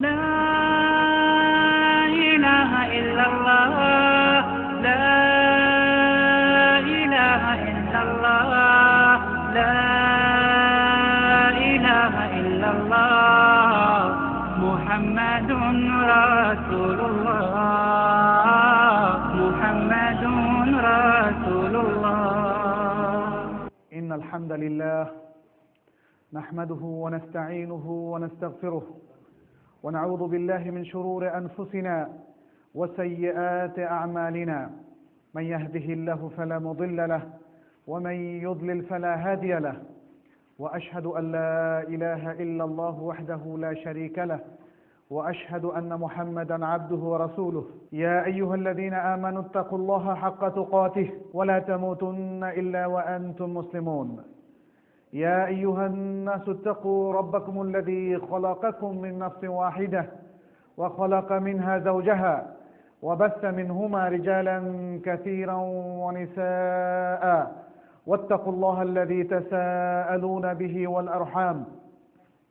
لا إله إلا الله. لا إله إلا الله. لا إله إلا الله. محمد رسول الله. محمد رسول الله. إن الحمد لله نحمده ونستعينه ونستغفره ونعوذ بالله من شرور أنفسنا وسيئات أعمالنا. من يهده الله فلا مضل له ومن يضلل فلا هادي له. وأشهد أن لا إله إلا الله وحده لا شريك له وأشهد أن محمدا عبده ورسوله. يا أيها الذين آمنوا اتقوا الله حق تقاته ولا تموتن إلا وأنتم مسلمون. يا أيها الناس اتقوا ربكم الذي خلقكم من نفس واحدة وخلق منها زوجها وبث منهما رجالا كثيرا ونساء واتقوا الله الذي تساءلون به والأرحام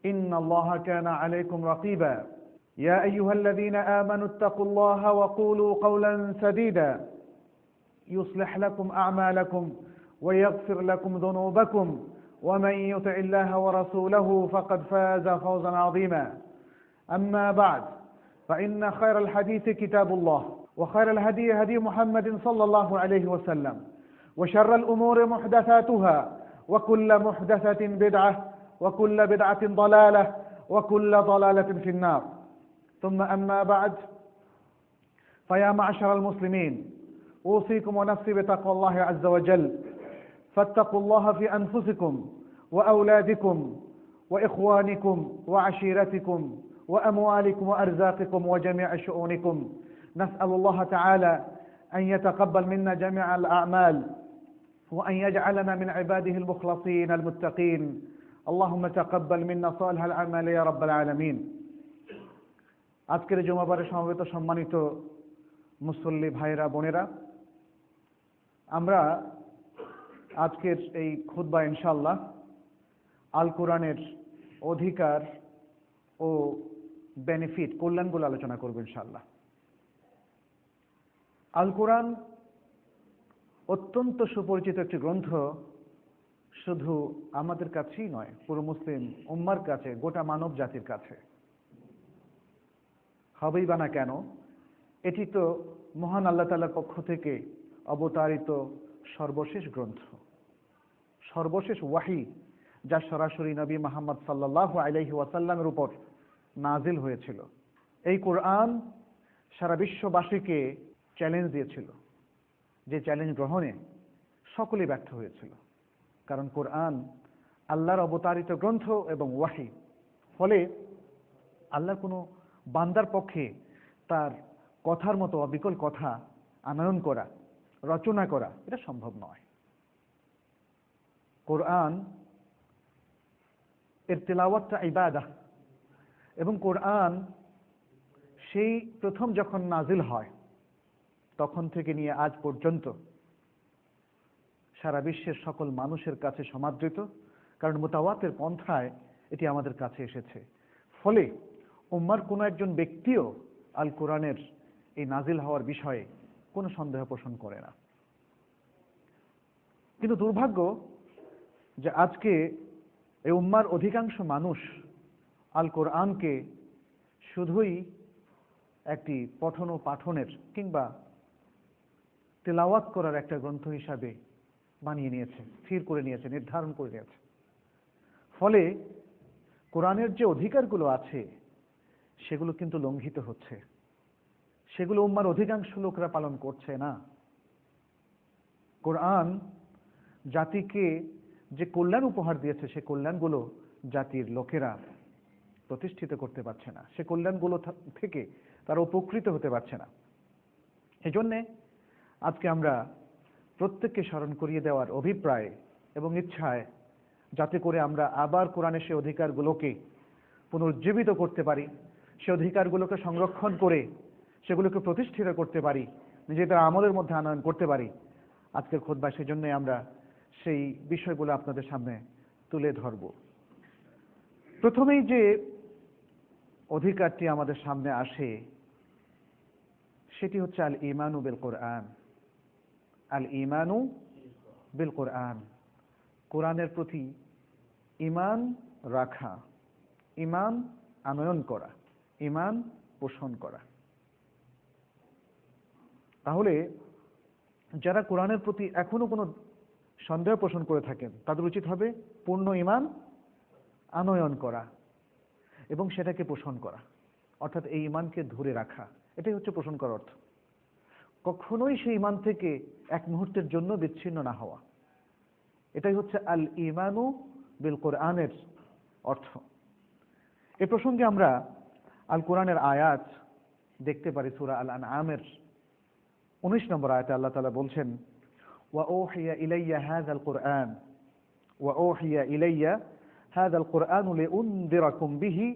إن الله كان عليكم رقيبا. يا أيها الذين آمنوا اتقوا الله وقولوا قولا سديدا يصلح لكم أعمالكم ويغفر لكم ذنوبكم ومن يطع الله ورسوله فقد فاز فوزا عظيما. أما بعد فإن خير الحديث كتاب الله وخير الهدي هدي محمد صلى الله عليه وسلم وشر الأمور محدثاتها وكل محدثة بدعة وكل بدعة ضلالة وكل ضلالة في النار. ثم أما بعد فيا معشر المسلمين أوصيكم ونفسي بتقوى الله عز وجل. فاتقوا الله في أنفسكم وأولادكم وإخوانكم وعشيرتكم وأموالكم وأرزاقكم وجميع شؤونكم. نسأل الله تعالى أن يتقبل منا جميع الأعمال وأن يجعلنا من عباده المخلصين المتقين. اللهم تقبل منا صالح الأعمال يا رب العالمين. আজকের জুমাবারে সমবেত সম্মানিত মুসল্লি ভাইরা বোনেরা, আমরা আজকের এই খুতবা ইনশাআল্লাহ আল কোরআনের অধিকার ও বেনিফিট কল্যাণগুলো আলোচনা করব ইনশাআল্লাহ। আল কোরআন অত্যন্ত সুপরিচিত একটি গ্রন্থ, শুধু আমাদের কাছেই নয়, পুরো মুসলিম উম্মার কাছে, গোটা মানব জাতির কাছে। হবেই বা না কেন, এটি তো মহান আল্লাহ তাআলার পক্ষ থেকে অবতারিত সর্বশেষ গ্রন্থ, সর্বশেষ ওয়াহি, যা সরাসরি নবী মুহাম্মদ সাল্লাল্লাহু আলাইহি ওয়াসাল্লামের উপর নাজিল হয়েছিল। এই কোরআন সারা বিশ্ববাসীকে চ্যালেঞ্জ দিয়েছিল, যে চ্যালেঞ্জ গ্রহণে সকলেই ব্যর্থ হয়েছিল। কারণ কোরআন আল্লাহর অবতারিত গ্রন্থ এবং ওয়াহি, ফলে আল্লাহর কোনো বান্দার পক্ষে তার কথার মতো অবিকল কথা আনয়ন করা, রচনা করা, এটা সম্ভব নয়। কোরআন এর তেলাওয়াতটা ইবাদত, এবং কোরআন সেই প্রথম যখন নাজিল হয় তখন থেকে নিয়ে আজ পর্যন্ত সারা বিশ্বের সকল মানুষের কাছে সমাদৃত, কারণ মুতাওয়াতির পন্থায় এটি আমাদের কাছে এসেছে। ফলে উম্মার কোনো একজন ব্যক্তিও আল কোরআনের এই নাজিল হওয়ার বিষয়ে কোনো সন্দেহ পোষণ করে না। কিন্তু দুর্ভাগ্য যে আজকে এই উম্মার অধিকাংশ মানুষ আল কোরআনকে শুধুই একটি পঠন ও পাঠনের কিংবা তেলাওয়াত করার একটা গ্রন্থ হিসাবে বানিয়ে নিয়েছে, স্থির করে নিয়েছে, নির্ধারণ করে নিয়েছে। ফলে কোরআনের যে অধিকারগুলো আছে সেগুলো কিন্তু লঙ্ঘিত হচ্ছে, সেগুলো উম্মার অধিকাংশ লোকরা পালন করছে না। কোরআন জাতিকে যে কল্যাণ উপহার দিয়েছে, সে কল্যাণগুলো জাতির লোকেরা প্রতিষ্ঠিত করতে পারছে না, সে কল্যাণগুলো থেকে তারা উপকৃত হতে পারছে না। এজন্যে আজকে আমরা প্রত্যেককে স্মরণ করিয়ে দেওয়ার অভিপ্রায় এবং ইচ্ছায়, যাতে করে আমরা আবার কোরআনের সে অধিকারগুলোকে পুনরুজ্জীবিত করতে পারি, সে অধিকারগুলোকে সংরক্ষণ করে সেগুলোকে প্রতিষ্ঠিত করতে পারি, নিজেদের আমলের মধ্যে আনয়ন করতে পারি। আজকের খুতবা সেজন্যই আমরা সেই বিষয়গুলো আপনাদের সামনে তুলে ধরব। প্রথমেই যে অধিকারটি আমাদের সামনে আসে সেটি হচ্ছে আল ঈমানু বিল কোরআন। আল ঈমানু বিল কোরআন, কোরআনের প্রতি ঈমান রাখা, ঈমান আনয়ন করা, ঈমান পোষণ করা। তাহলে যারা কোরআনের প্রতি এখনো কোনো সন্দেহ পোষণ করে থাকেন তাদের উচিত হবে পূর্ণ ঈমান আনয়ন করা এবং সেটাকে পোষণ করা, অর্থাৎ এই ঈমানকে ধরে রাখা। এটাই হচ্ছে পোষণ করার অর্থ। কখনোই সেই ঈমান থেকে এক মুহূর্তের জন্য বিচ্ছিন্ন না হওয়া, এটাই হচ্ছে আল ঈমানু বিল কোরআনের অর্থ। এ প্রসঙ্গে আমরা আল কোরআনের আয়াত দেখতে পারি। সূরা আল আনআমের 19 নম্বর আয়াতে আল্লাহ তাআলা বলছেন, ওয়া উহিয়া ইলাইয়া হাযাল কুরআন ওয়া উহিয়া ইলাইয়া হাযাল কুরআন লিউনযিরাকুম বিহি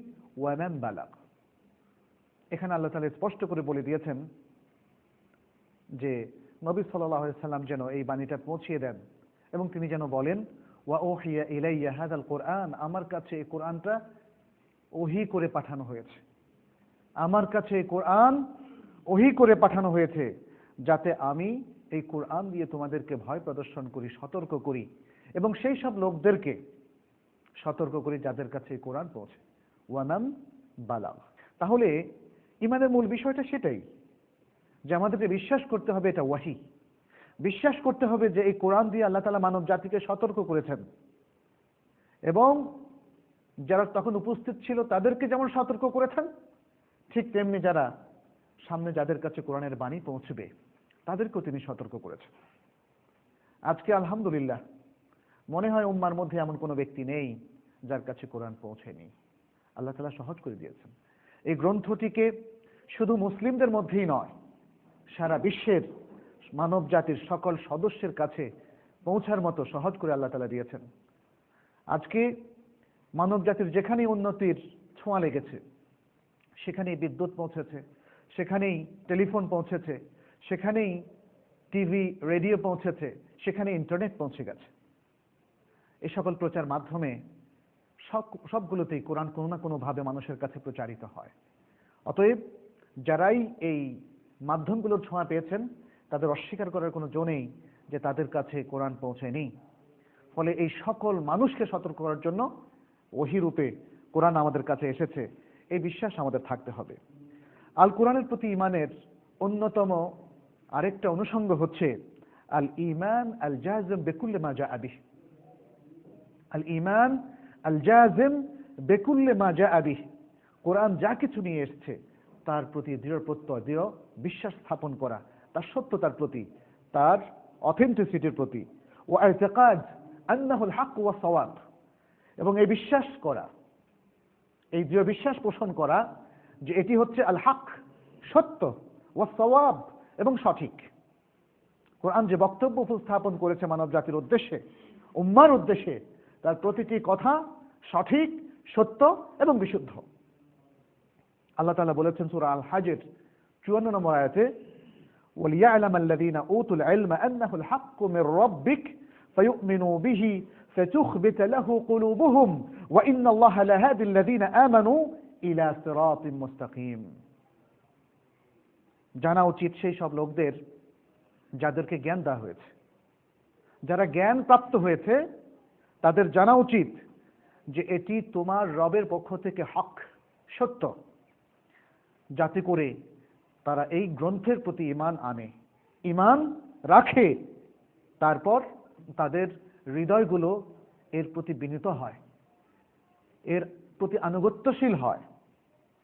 ওয়া মান বালাগ। এখানে আল্লাহ তাআলা স্পষ্ট করে বলে দিয়েছেন যে নবী সাল্লাল্লাহু আলাইহি সাল্লাম যেন এই বাণীটা পৌঁছিয়ে দেন এবং তিনি যেন বলেন, ওয়া উহিয়া ইলাইয়া হাযাল কুরআন, আমার কাছে এই কোরআনটা ওহী করে পাঠানো হয়েছে। আমার কাছে এই কোরআন ওহী করে পাঠানো হয়েছে যাতে আমি এই কোরআন দিয়ে তোমাদেরকে ভয় প্রদর্শন করি, সতর্ক করি এবং সেই সব লোকদেরকে সতর্ক করি যাদের কাছে এই কোরআন পৌঁছে। ওয়ানাম বালাগ। তাহলে ঈমানের মূল বিষয়টা সেটাই যে আমাদেরকে বিশ্বাস করতে হবে এটা ওয়াহী, বিশ্বাস করতে হবে যে এই কোরআন দিয়ে আল্লাহ তাআলা মানব জাতিকে সতর্ক করেছেন এবং যারা তখন উপস্থিত ছিল তাদেরকে যেমন সতর্ক করেছেন, ঠিক তেমনি যারা সামনে যাদের কাছে কোরআনের বাণী পৌঁছবে তাদেরকেও তিনি সতর্ক করেছেন। আজকে আলহামদুলিল্লাহ মনে হয় উম্মার মধ্যে এমন কোনো ব্যক্তি নেই যার কাছে কোরআন পৌঁছেনি। আল্লাহ তাআলা সহজ করে দিয়েছেন। এই গ্রন্থটিকে শুধু মুসলিমদের মধ্যেই নয়, সারা বিশ্বের মানব জাতির সকল সদস্যের কাছে পৌঁছার মতো সহজ করে আল্লাহ তাআলা দিয়েছেন। আজকে মানব জাতির যেখানেই উন্নতির ছোঁয়া লেগেছে, সেখানেই বিদ্যুৎ পৌঁছেছে, সেখানেই টেলিফোন পৌঁছেছে, সেখানেই টিভি রেডিও পৌঁছেছে, সেখানে ইন্টারনেট পৌঁছে গেছে। এই সকল প্রচার মাধ্যমে সবগুলোতেই কোরআন কোনো না কোনোভাবে মানুষের কাছে প্রচারিত হয়। অতএব যারাই এই মাধ্যমগুলোর ছোঁয়া পেয়েছেন তাদের অস্বীকার করার কোনো জো নেই যে তাদের কাছে কোরআন পৌঁছেনি। ফলে এই সকল মানুষকে সতর্ক করার জন্য ওহী রূপে কোরআন আমাদের কাছে এসেছে, এই বিশ্বাস আমাদের থাকতে হবে। আল কোরআনের প্রতি ঈমানের অন্যতম আরেকটা অনুষঙ্গ হচ্ছে আল ঈমান আল জাযিম বিকুল্লি মা জাআ বিহি। আল ঈমান আল জাযিম বিকুল্লি মা জাআ বিহি, কোরআন যা কিছু নিয়ে এসেছে তার প্রতি দৃঢ় প্রত্যয়, দৃঢ় বিশ্বাস স্থাপন করা, তার সত্যতার প্রতি, তার অথেন্টিসিটির প্রতি। ওয়া ইতিকাদ আন্নাহুল হক ওয়া সাওয়াব, এবং এই বিশ্বাস করা, এই দৃঢ় বিশ্বাস পোষণ করা যে এটি হচ্ছে আল হক, সত্য, ওয়া সাওয়াব, এবং সঠিক। কোরআন যে বক্তব্য উপস্থাপন করেছে মানব জাতির উদ্দেশ্যে, উম্মার উদ্দেশ্যে, তার প্রতিটি কথা সঠিক, সত্য এবং বিশুদ্ধ। আল্লাহ তাআলা বলেছেন সূরা আল হজের 54 নম্বর আয়াতে, ওয়ালিয়া'লাম আল্লাযীনা উতুল ইলমা আন্নাহুল হাক্কু মির রাব্বিক ফায়ুমিনু বিহি ফাতুখবিত লাহু কুলুবুহুম ওয়া ইন্নাল্লাহা লাহাদিল লাযীনা আমানু ইলা সিরাতিম মুস্তাকিম। জানা উচিত সেই সব লোকদের যাদেরকে জ্ঞান দেওয়া হয়েছে, যারা জ্ঞান প্রাপ্ত হয়েছে তাদের জানা উচিত যে এটি তোমার রবের পক্ষ থেকে হক, সত্য, যাতে করে তারা এই গ্রন্থের প্রতি ঈমান আনে, ঈমান রাখে, তারপর তাদের হৃদয়গুলো এর প্রতি বিনীত হয়, এর প্রতি আনুগত্যশীল হয়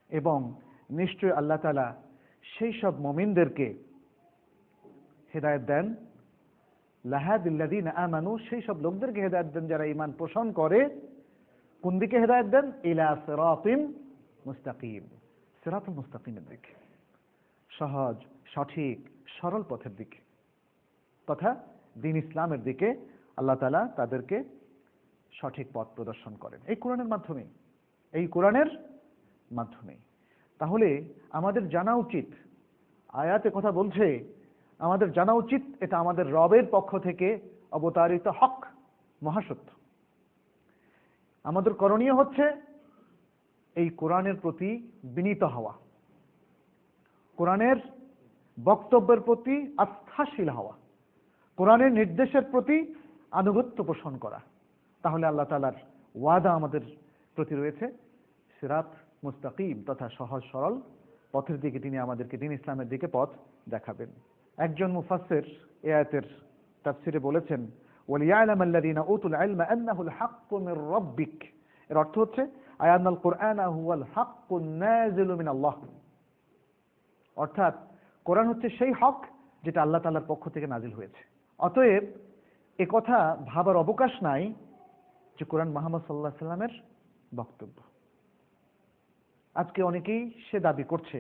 এবং নিশ্চয়ই আল্লাহ তাআলা সেই সব মুমিনদেরকে হেদায়েত দেন, লাহাদিল লাযীনা আমানু, সেই সব লোকদেরকে হেদায়েত দেন যারা ঈমান পোষণ করে। কোন দিকে হেদায়েত দেন? ইলা সিরাতিম মুস্তাকিম, সিরাতুল মুস্তাকিমের দিকে, সহজ, সঠিক, সরল পথের দিকে, তথা দ্বীন ইসলামের দিকে আল্লাহ তাআলা তাদেরকে সঠিক পথ প্রদর্শন করেন এই কোরআনের মাধ্যমে, এই কোরআনের মাধ্যমে। তাহলে আমাদের জানা উচিত, আয়াতে কথা বলছে, আমাদের জানা উচিত এটা আমাদের রবের পক্ষ থেকে অবতারিত হক, মহাসত্য। আমাদের করণীয় হচ্ছে এই কোরআনের প্রতি বিনীত হওয়া, কোরআনের বক্তব্যের প্রতি আস্থাশীল হওয়া, কোরআনের নির্দেশের প্রতি আনুগত্য পোষণ করা, তাহলে আল্লাহ তাআলার ওয়াদা আমাদের প্রতি রয়েছে সিরাত মুস্তাকিম তথা সহজ সরল পথের দিকে তিনি আমাদেরকে দ্বীন ইসলামের দিকে পথ দেখাবেন। একজন মুফাসসির এই আয়াতের তাফসিরে বলেছেন ওয়ালিয়ালাম আল্লাযীনা উতুল ইলমা আন্নাহুল হাক্কু মির রাব্বিক, এর অর্থ হচ্ছে আয়ানাল কুরআনা হুয়াল হাক্কুন নাযিলু মিনাল্লাহ, অর্থাৎ কোরআন হচ্ছে সেই হক যেটা আল্লাহ তাআলার পক্ষ থেকে নাজিল হয়েছে। অতএব এ কথা ভাবার অবকাশ নাই যে কোরআন মুহাম্মদ সাল্লাল্লাহু আলাইহি সাল্লামের বক্তব্য। আজকে অনেকেই সে দাবি করছে,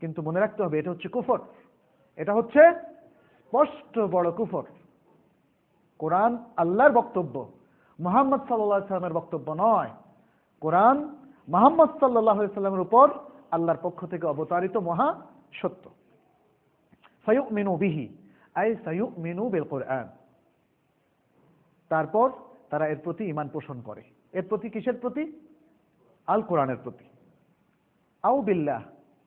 কিন্তু মনে রাখতে হবে এটা হচ্ছে কুফর, এটা হচ্ছে স্পষ্ট বড় কুফর। কোরআন আল্লাহর বক্তব্য, মুহাম্মদ সাল্লাল্লাহু আলাইহি সাল্লামের বক্তব্য নয়। কোরআন মুহাম্মদ সাল্লাল্লাহু আলাইহি সাল্লামের উপর আল্লাহর পক্ষ থেকে অবতারিত মহা সত্য। ফায়ুমিনু বিহি আই সায়ুমিনু বিল কোরআন, তারপর তারা এর প্রতি ঈমান পোষণ করে। এর প্রতি কিসের প্রতি? আল কোরআনের প্রতি, আও বিল্লাহ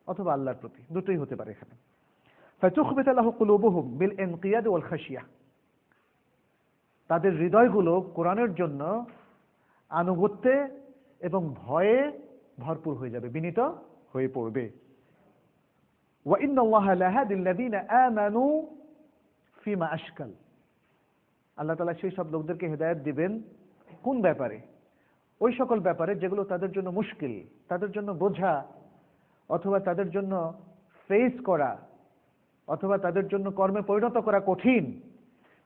অথবা আল্লাহর প্রতি, দুটোই হতে পারে এখানে। ফাতুখবিত লাহু কুলুবুহুম বিল ইনকিয়াদ ওয়াল খাশিয়া, তাদের হৃদয়গুলো কোরআনের জন্য আনুগত্যে এবং ভয়ে ভরপুর হয়ে যাবে, বিনীত হয়ে পড়বে। ওয়া ইন্নাল্লাহা লাহাদিল লাযীনা আমানু ফিমা আশকাল, আল্লাহ তাআলা সেই সব লোকদেরকে হেদায়েত দিবেন কোন ব্যাপারে? ওই সকল ব্যাপারে যেগুলো তাদের জন্য মুশকিল, তাদের জন্য বোঝা, অথবা তাদের জন্য ফেস করা, অথবা তাদের জন্য কর্মে পরিণত করা কঠিন,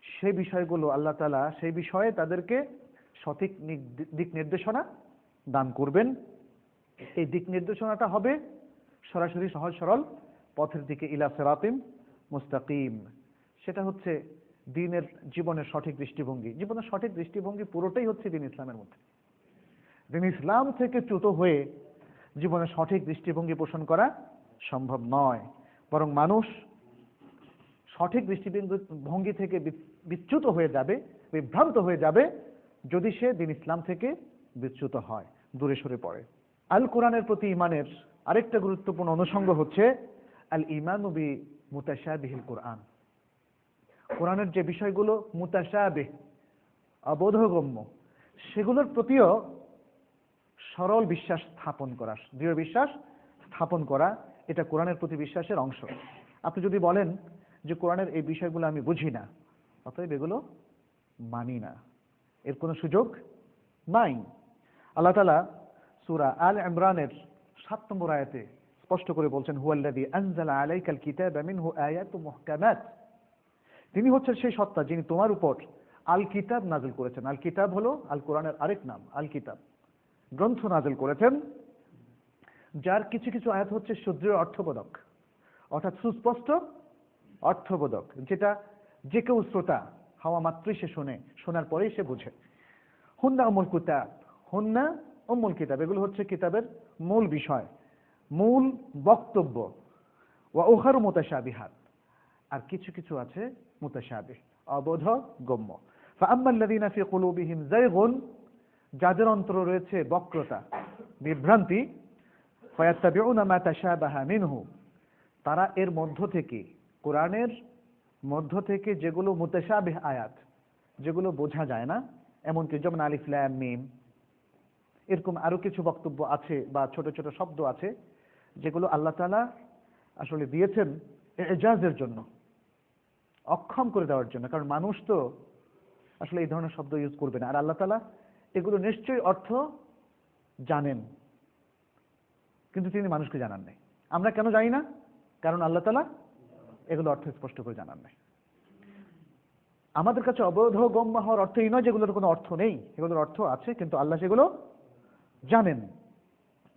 সেই বিষয়গুলো আল্লাহ তাআলা সেই বিষয়ে তাদেরকে সঠিক দিক নির্দেশনা দান করবেন। এই দিক নির্দেশনাটা হবে সরাসরি সহজ সরল পথের দিকে, ইলা সিরাতিম মুস্তাকিম। সেটা হচ্ছে দ্বীনের জীবনের সঠিক দৃষ্টিভঙ্গি। জীবনের সঠিক দৃষ্টিভঙ্গি পুরোটাই হচ্ছে দ্বীন ইসলামের মধ্যে। দ্বীন ইসলাম থেকে চ্যুত হয়ে জীবনের সঠিক দৃষ্টিভঙ্গি পোষণ করা সম্ভব নয়, বরং মানুষ সঠিক দৃষ্টিভঙ্গি থেকে বিচ্যুত হয়ে যাবে, বিভ্রান্ত হয়ে যাবে যদি সে দ্বীন ইসলাম থেকে বিচ্যুত হয়, দূরে সরে পড়ে। আল কোরআনের প্রতি ঈমানের আরেকটা গুরুত্বপূর্ণ অনুষঙ্গ হচ্ছে আল ঈমানু বি মুতাশাবিহিল কোরআন। কোরআনের যে বিষয়গুলো মুতাশাবিহ, অবোধগম্য, সেগুলোর প্রতিও সরল বিশ্বাস স্থাপন করা, দৃঢ় বিশ্বাস স্থাপন করা, এটা কোরআনের প্রতি বিশ্বাসের অংশ। আপনি যদি বলেন যে কোরআনের এই বিষয়গুলো আমি বুঝি না, অতএব এগুলো মানি না, এর কোনো সুযোগ নাই। আল্লাহ তাআলা সূরা আল ইমরানের ৭ নম্বর আয়াতে স্পষ্ট করে বলছেন হুয়াল্লাযী আনজালা আলাইকাল কিতাবা মিনহু আয়াতুম মুহকামাত, তিনি হচ্ছেন সেই সত্তা যিনি তোমার উপর আল কিতাব নাযিল করেছেন। আল কিতাব হলো আল কোরআনের আরেক নাম। আল কিতাব গ্রন্থ নাযিল করেছেন, যার কিছু কিছু আয়াত হচ্ছে সুদৃঢ় অর্থবোধক, অর্থাৎ সুস্পষ্ট অর্থবোধক, যেটা যে কেউ শ্রোতা হওয়া মাত্রই সে শোনে, শোনার পরেই সে বুঝে। হুন্না উম্মুল কিতাব, হুন্না উম্মুল কিতাব, এগুলো হচ্ছে কিতাবের মূল বিষয়, মূল বক্তব্য। ওয়া উখারু মুতাশাবিহাত, আর কিছু কিছু আছে মুতাশাবিহ, অবোধগম্য। ফাআম্মাল্লাযীনা ফি কুলুবিহিম যায়গুন, যাদের অন্তরে রয়েছে বক্রতা, বিভ্রান্তি, ফায়াত্তাবিউনা মা তাশাবাহা মিনহু, তারা এর মধ্য থেকে, কোরআনের মধ্য থেকে যেগুলো মুতাশাবিহ আয়াত, যেগুলো বোঝা যায় না, এমনকি যেমন আলিফ লাম মিম, এরকম আরো কিছু বক্তব্য আছে বা ছোট ছোট শব্দ আছে যেগুলো আল্লাহ তাআলা আসলে দিয়েছেন এজাজের জন্য, অক্ষম করে দেওয়ার জন্য। কারণ মানুষ তো আসলে এই ধরনের শব্দ ইউজ করবে না, আর আল্লাহ তাআলা এগুলো নিশ্চয়ই অর্থ জানেন, কিন্তু তিনি মানুষকে জানান নাই। আমরা কেন জানি না? কারণ আল্লাহ তাআলা এগুলো অর্থ স্পষ্ট করে জানান নাই। আমাদের কাছে অবোধগম্য হওয়ার অর্থ এই নয় যেগুলোর কোনো অর্থ নেই, এগুলোর অর্থ আছে, কিন্তু আল্লাহ সেগুলো জানেন।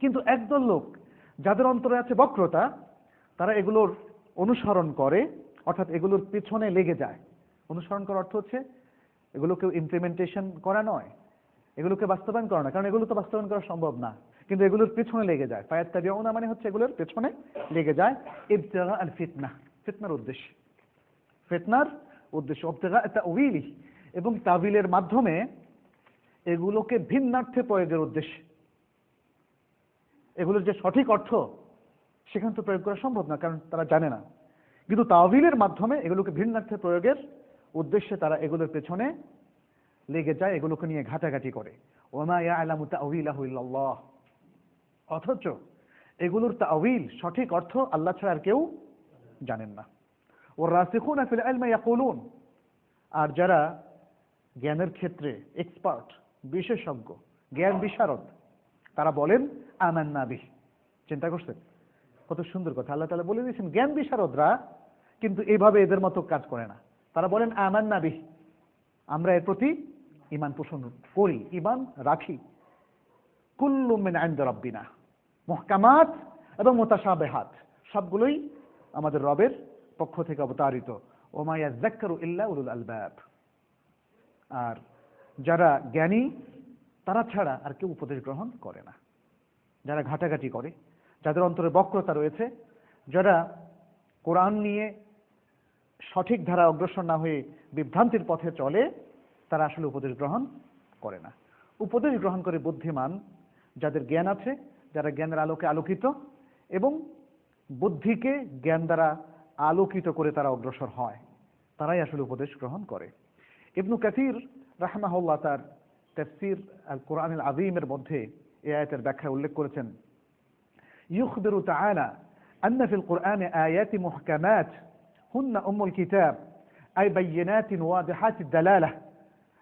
কিন্তু একদল লোক যাদের অন্তরে আছে বক্রতা, তারা এগুলোর অনুসরণ করে, অর্থাৎ এগুলোর পিছনে লেগে যায়। অনুসরণ করার অর্থ হচ্ছে এগুলোকে ইমপ্লিমেন্টেশন করা নয়, এগুলোকে বাস্তবায়ন করা না, কারণ এগুলো তো বাস্তবায়ন করা সম্ভব না, কিন্তু এগুলোর পিছনে লেগে যায়। ফায়াত্তাবিউনা মানে হচ্ছে এগুলোর পেছনে লেগে যায়, ইবতিগা আল ফিতনা, ফিতনার উদ্দেশ্যে, ফিতনার উদ্দেশ্য, ইবতিগা তাউইলি, এবং তাবিলের মাধ্যমে এগুলোকে ভিন্নার্থে প্রয়োগের উদ্দেশ্যে। এগুলোর যে সঠিক অর্থ সেখানে তো প্রয়োগ করা সম্ভব না, কারণ তারা জানে না। কিন্তু তাওয়িলের মাধ্যমে এগুলোকে ভিন্নার্থে প্রয়োগের উদ্দেশ্যে তারা এগুলোর পেছনে লেগে যায়, এগুলোকে নিয়ে ঘাটাঘাটি করে। ওমা ইয়ালামু তাওয়িলাহু ইল্লাল্লাহ, অথচ এগুলোর তাওয়িল সঠিক অর্থ আল্লাহ ছাড়া আর কেউ জানেন না। ওয়ার-রাসিখুনা ফিল ইলমি ইয়াকুলুন, আর যারা জ্ঞানের ক্ষেত্রে এক্সপার্ট, বিশেষজ্ঞ, জ্ঞান বিশারদ, তারা বলেন আমান্না বিহ। চিন্তা করছেন কত সুন্দর কথা, আল্লাহ তাআলা বলে দিয়েছেন জ্ঞান বিশারদরা কিন্তু এইভাবে এদের মতো কাজ করে না। তারা বলেন আমান্না বিহ, আমরা এর প্রতি ঈমান পোষণ করি, ঈমান রাখি। কুল্লু মিন ইনদি রাব্বিনা, মুহকামাত এবং মুতাশাবিহাত সবগুলোই আমাদের রবের পক্ষ থেকে অবতারিত। ওমা ইয়াযাক্কারু ইল্লা উলুল আলবাব, আর যারা জ্ঞানী তারা ছাড়া আর কেউ উপদেশ গ্রহণ করে না। যারা ঘাটাঘাটি করে, যাদের অন্তরে বক্রতা রয়েছে, যারা কোরআন নিয়ে সঠিক ধারা অগ্রসর না হয়ে বিভ্রান্তির পথে চলে, তারা আসলে উপদেশ গ্রহণ করে না। উপদেশ গ্রহণ করে বুদ্ধিমান, যাদের জ্ঞান আছে, যারা জ্ঞানের আলোকে আলোকিত এবং বুদ্ধিকে জ্ঞান দ্বারা আলোকিত করে তারা অগ্রসর হয়, তারাই আসলে উপদেশ গ্রহণ করে। ইবনু কাসির রাহমাহুল্লাহ তার তাফসীর আল কোরআনুল আযীমের মধ্যে এই আয়াতের ব্যাখ্যা উল্লেখ করেছেন, ইউখবিরু তাআলা আন্না ফিল কুরআনি আয়াতি মুহকামাত হুন্না উম্মুল কিতাব আই বায়িনাতিন ওয়াদিহাতিদ দালালাহ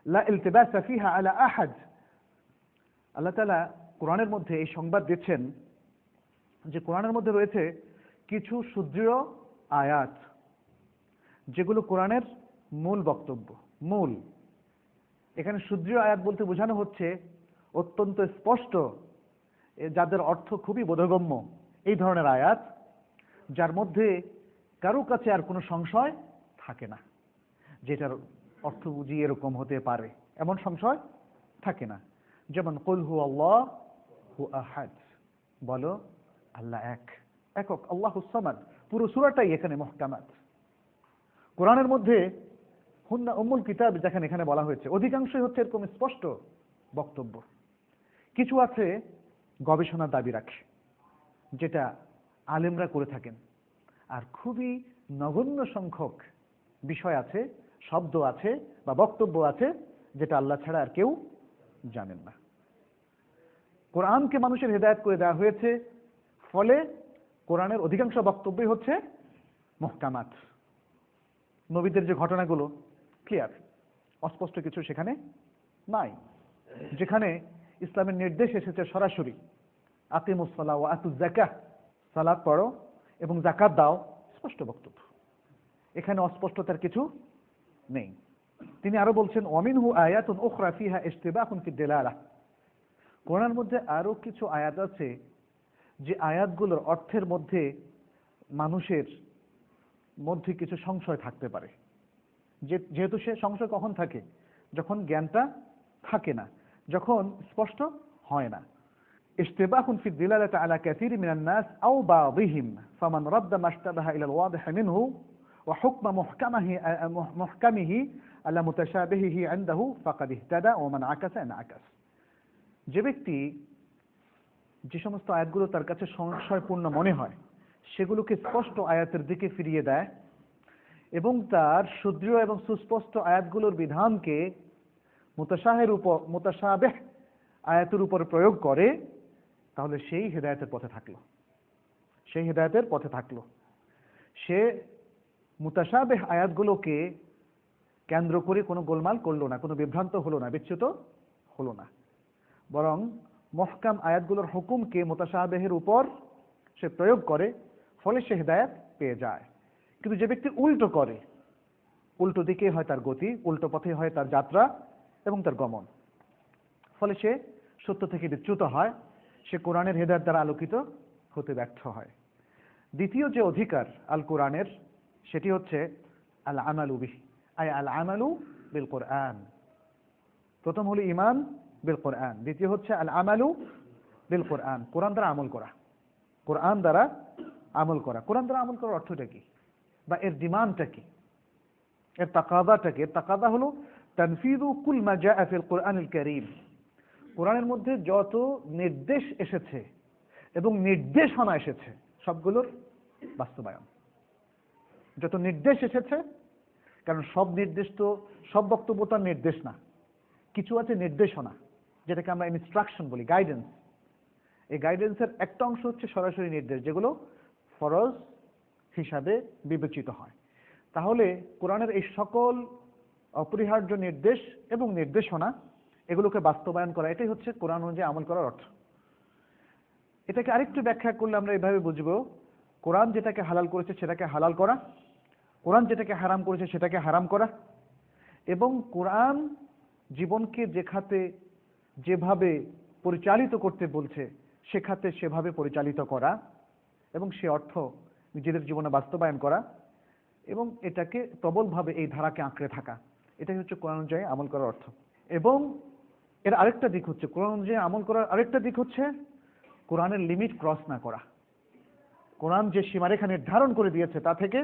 লা ইলতিবাসা ফিহা আলা আহাদ। আল্লাহ তাআলা কোরআনের মধ্যে এই সংবাদ দিচ্ছেন যে কোরআনের মধ্যে রয়েছে কিছু সুদৃঢ় আয়াত, যেগুলো কোরআনের মূল বক্তব্য, মূল। এখানে সুদৃঢ় আয়াত বলতে বোঝানো হচ্ছে অত্যন্ত স্পষ্ট, যাদের অর্থ খুবই বোধগম্য, এই ধরনের আয়াত যার মধ্যে কারো কাছে আর কোনো সংশয় থাকে না, যেটার অর্থ বুঝি এরকম হতে পারে এমন সংশয় থাকে না। যেমন কুল হু আল্লাহু আহাদ, বলো আল্লাহ এক, একক, আল্লাহুস সামাদ। পুরো সূরাটাই এখানে মুহকামাত। কোরআনের মধ্যে হুন্না উম্মুল কিতাব যেখানে এখানে বলা হয়েছে, অধিকাংশই হচ্ছে এরকম স্পষ্ট বক্তব্য। কিছু আছে গবেষণার দাবি রাখে, যেটা আলেমরা করে থাকেন, আর খুবই নগণ্য সংখ্যক বিষয় আছে, শব্দ আছে বা বক্তব্য আছে যেটা আল্লাহ ছাড়া আর কেউ জানেন না। কোরআনকে মানুষের হেদায়েত করে দেওয়া হয়েছে, ফলে কোরআনের অধিকাংশ বক্তব্যই হচ্ছে মুহকামাত। নবীদের যে ঘটনাগুলো ক্লিয়ার, অস্পষ্ট কিছু সেখানে নাই। যেখানে ইসলামের নির্দেশ এসেছে সরাসরি, আকিমুস সালাহ ওয়া আতুজ যাকাহ, সালাত পড়ো এবং যাকাত দাও, স্পষ্ট বক্তব্য, এখানে অস্পষ্টতার কিছু নেই। তিনি আরো বলছেন ওয়ামিনহু আয়াতুন উখরা ফিহা ইশতিবাহুন ফিদ দিলালাহ, কোরআনের মধ্যে আরো কিছু আয়াত আছে যে আয়াতগুলোর অর্থের মধ্যে মানুষের মধ্যে কিছু সংশয় থাকতে পারে। যেহেতু সে সংশয় কখন থাকে, যখন জ্ঞানটা থাকে না, যখন স্পষ্ট হয় না। ইশতিবাহুন ফিদ দিলালাতি আলা কাসীরিন মিনান নাস আও বাযিহিম ফামান রাদ্দা মাশতাবাহা ইলা আল-ওয়াদিহ মিনহু ওয়া হুকমা মুহকামিহি আলা মুতাশাবিহিহি ইনদাহু ফাকাদ ইহতাদা ওয়া মান আকাসা আকাস। যে ব্যক্তি যে সমস্ত আয়াতগুলো তার কাছে সংশয়পূর্ণ মনে হয় সেগুলোকে স্পষ্ট আয়াতের দিকে ফিরিয়ে দেয় এবং তার সুদৃঢ় এবং সুস্পষ্ট আয়াতগুলোর বিধানকে মুতাশাবিহ আয়াতের উপর প্রয়োগ করে, তাহলে সেই হেদায়েতের পথে থাকলো, সেই হেদায়েতের পথে থাকলো। সে মুতাশাবিহ আয়াতগুলোকে কেন্দ্র করে কোনো গোলমাল করলো না, কোনো বিভ্রান্ত হলো না, বিচ্যুত হলো না, বরং মুহকাম আয়াতগুলোর হুকুমকে মুতাশাবিহের উপর সে প্রয়োগ করে, ফলে সে হেদায়েত পেয়ে যায়। কিন্তু যে ব্যক্তি উল্টো করে, উল্টো দিকে হয় তার গতি, উল্টো পথে হয় তার যাত্রা এবং তার গমন, ফলে সে সত্য থেকে বিচ্যুত হয়, সে কোরআনের হেদায়েত দ্বারা আলোকিত হতে ব্যর্থ হয়। দ্বিতীয় যে অধিকার আল কোরআনের, সেটি হচ্ছে আল আমালু বিহি, আই আল আমালু বিল কোরআন। প্রথম হলো ঈমান বিল কোরআন, দ্বিতীয় হচ্ছে আল আমালু বিল কোরআন, কোরআন দ্বারা আমল করা, কোরআন দ্বারা আমল করা। কোরআন দ্বারা আমল করার অর্থটা কি বা এর ডিমান্ডটা কি, এর তাকাদাটা কি? এর তাকাদা হলো তানফিযু কুল মা জাআ ফিল কোরআনিল কারীম, কোরআনের মধ্যে যত নির্দেশ এসেছে এবং নির্দেশনা এসেছে সবগুলোর বাস্তবায়ন। যত নির্দেশ এসেছে, কারণ সব নির্দেশ তো, সব বক্তব্য তার নির্দেশ না, কিছু আছে নির্দেশনা, যেটাকে আমরা ইনস্ট্রাকশন বলি, গাইডেন্স। এই গাইডেন্সের একটা অংশ হচ্ছে সরাসরি নির্দেশ, যেগুলো ফরজ হিসাবে বিবেচিত হয়। তাহলে কোরআনের এই সকল অপরিহার্য নির্দেশ এবং নির্দেশনা, এগুলোকে বাস্তবায়ন করা, এটাই হচ্ছে কোরআন অনুযায়ী আমল করার অর্থ। এটাকে আরেকটু ব্যাখ্যা করলে আমরা এভাবে বুঝবো, কোরআন যেটাকে হালাল করেছে সেটাকে হালাল করা, কোরআন যেটাকে হারাম করেছে সেটাকে হারাম করা, এবং কোরআন জীবনকে যে খাতে যেভাবে পরিচালিত করতে বলছে সে খাতে সেভাবে পরিচালিত করা এবং সে অর্থ নিজেদের জীবনে বাস্তবায়ন করা, এবং এটাকে প্রবলভাবে এই ধারাকে আঁকড়ে থাকা, এটাই হচ্ছে কোরআন অনুযায়ী আমল করার অর্থ। এবং এর আরেকটা দিক হচ্ছে, কোরআন অনুযায়ী আমল করার আরেকটা দিক হচ্ছে কোরআনের লিমিট ক্রস না করা, কোরআন যে সীমারেখা নির্ধারণ করে দিয়েছে তা থেকে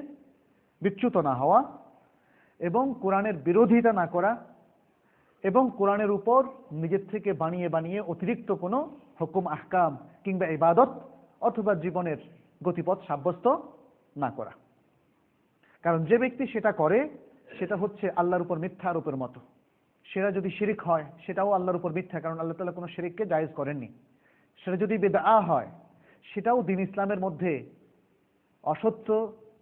বিচ্যুত না হওয়া, এবং কোরআনের বিরোধিতা না করা, এবং কোরআনের উপর নিজের থেকে বানিয়ে বানিয়ে অতিরিক্ত কোনো হুকুম, আহকাম কিংবা ইবাদত অথবা জীবনের গতিপথ সাব্যস্ত না করা। কারণ যে ব্যক্তি সেটা করে সেটা হচ্ছে আল্লাহর উপর মিথ্যা আরোপের মতো। সেটা যদি শিরিক হয় সেটাও আল্লাহর উপর মিথ্যা, কারণ আল্লাহ তাআলা কোনো শিরিককে জায়েজ করেননি। সেটা যদি বিদআ হয় সেটাও দ্বীন ইসলামের মধ্যে অসত্য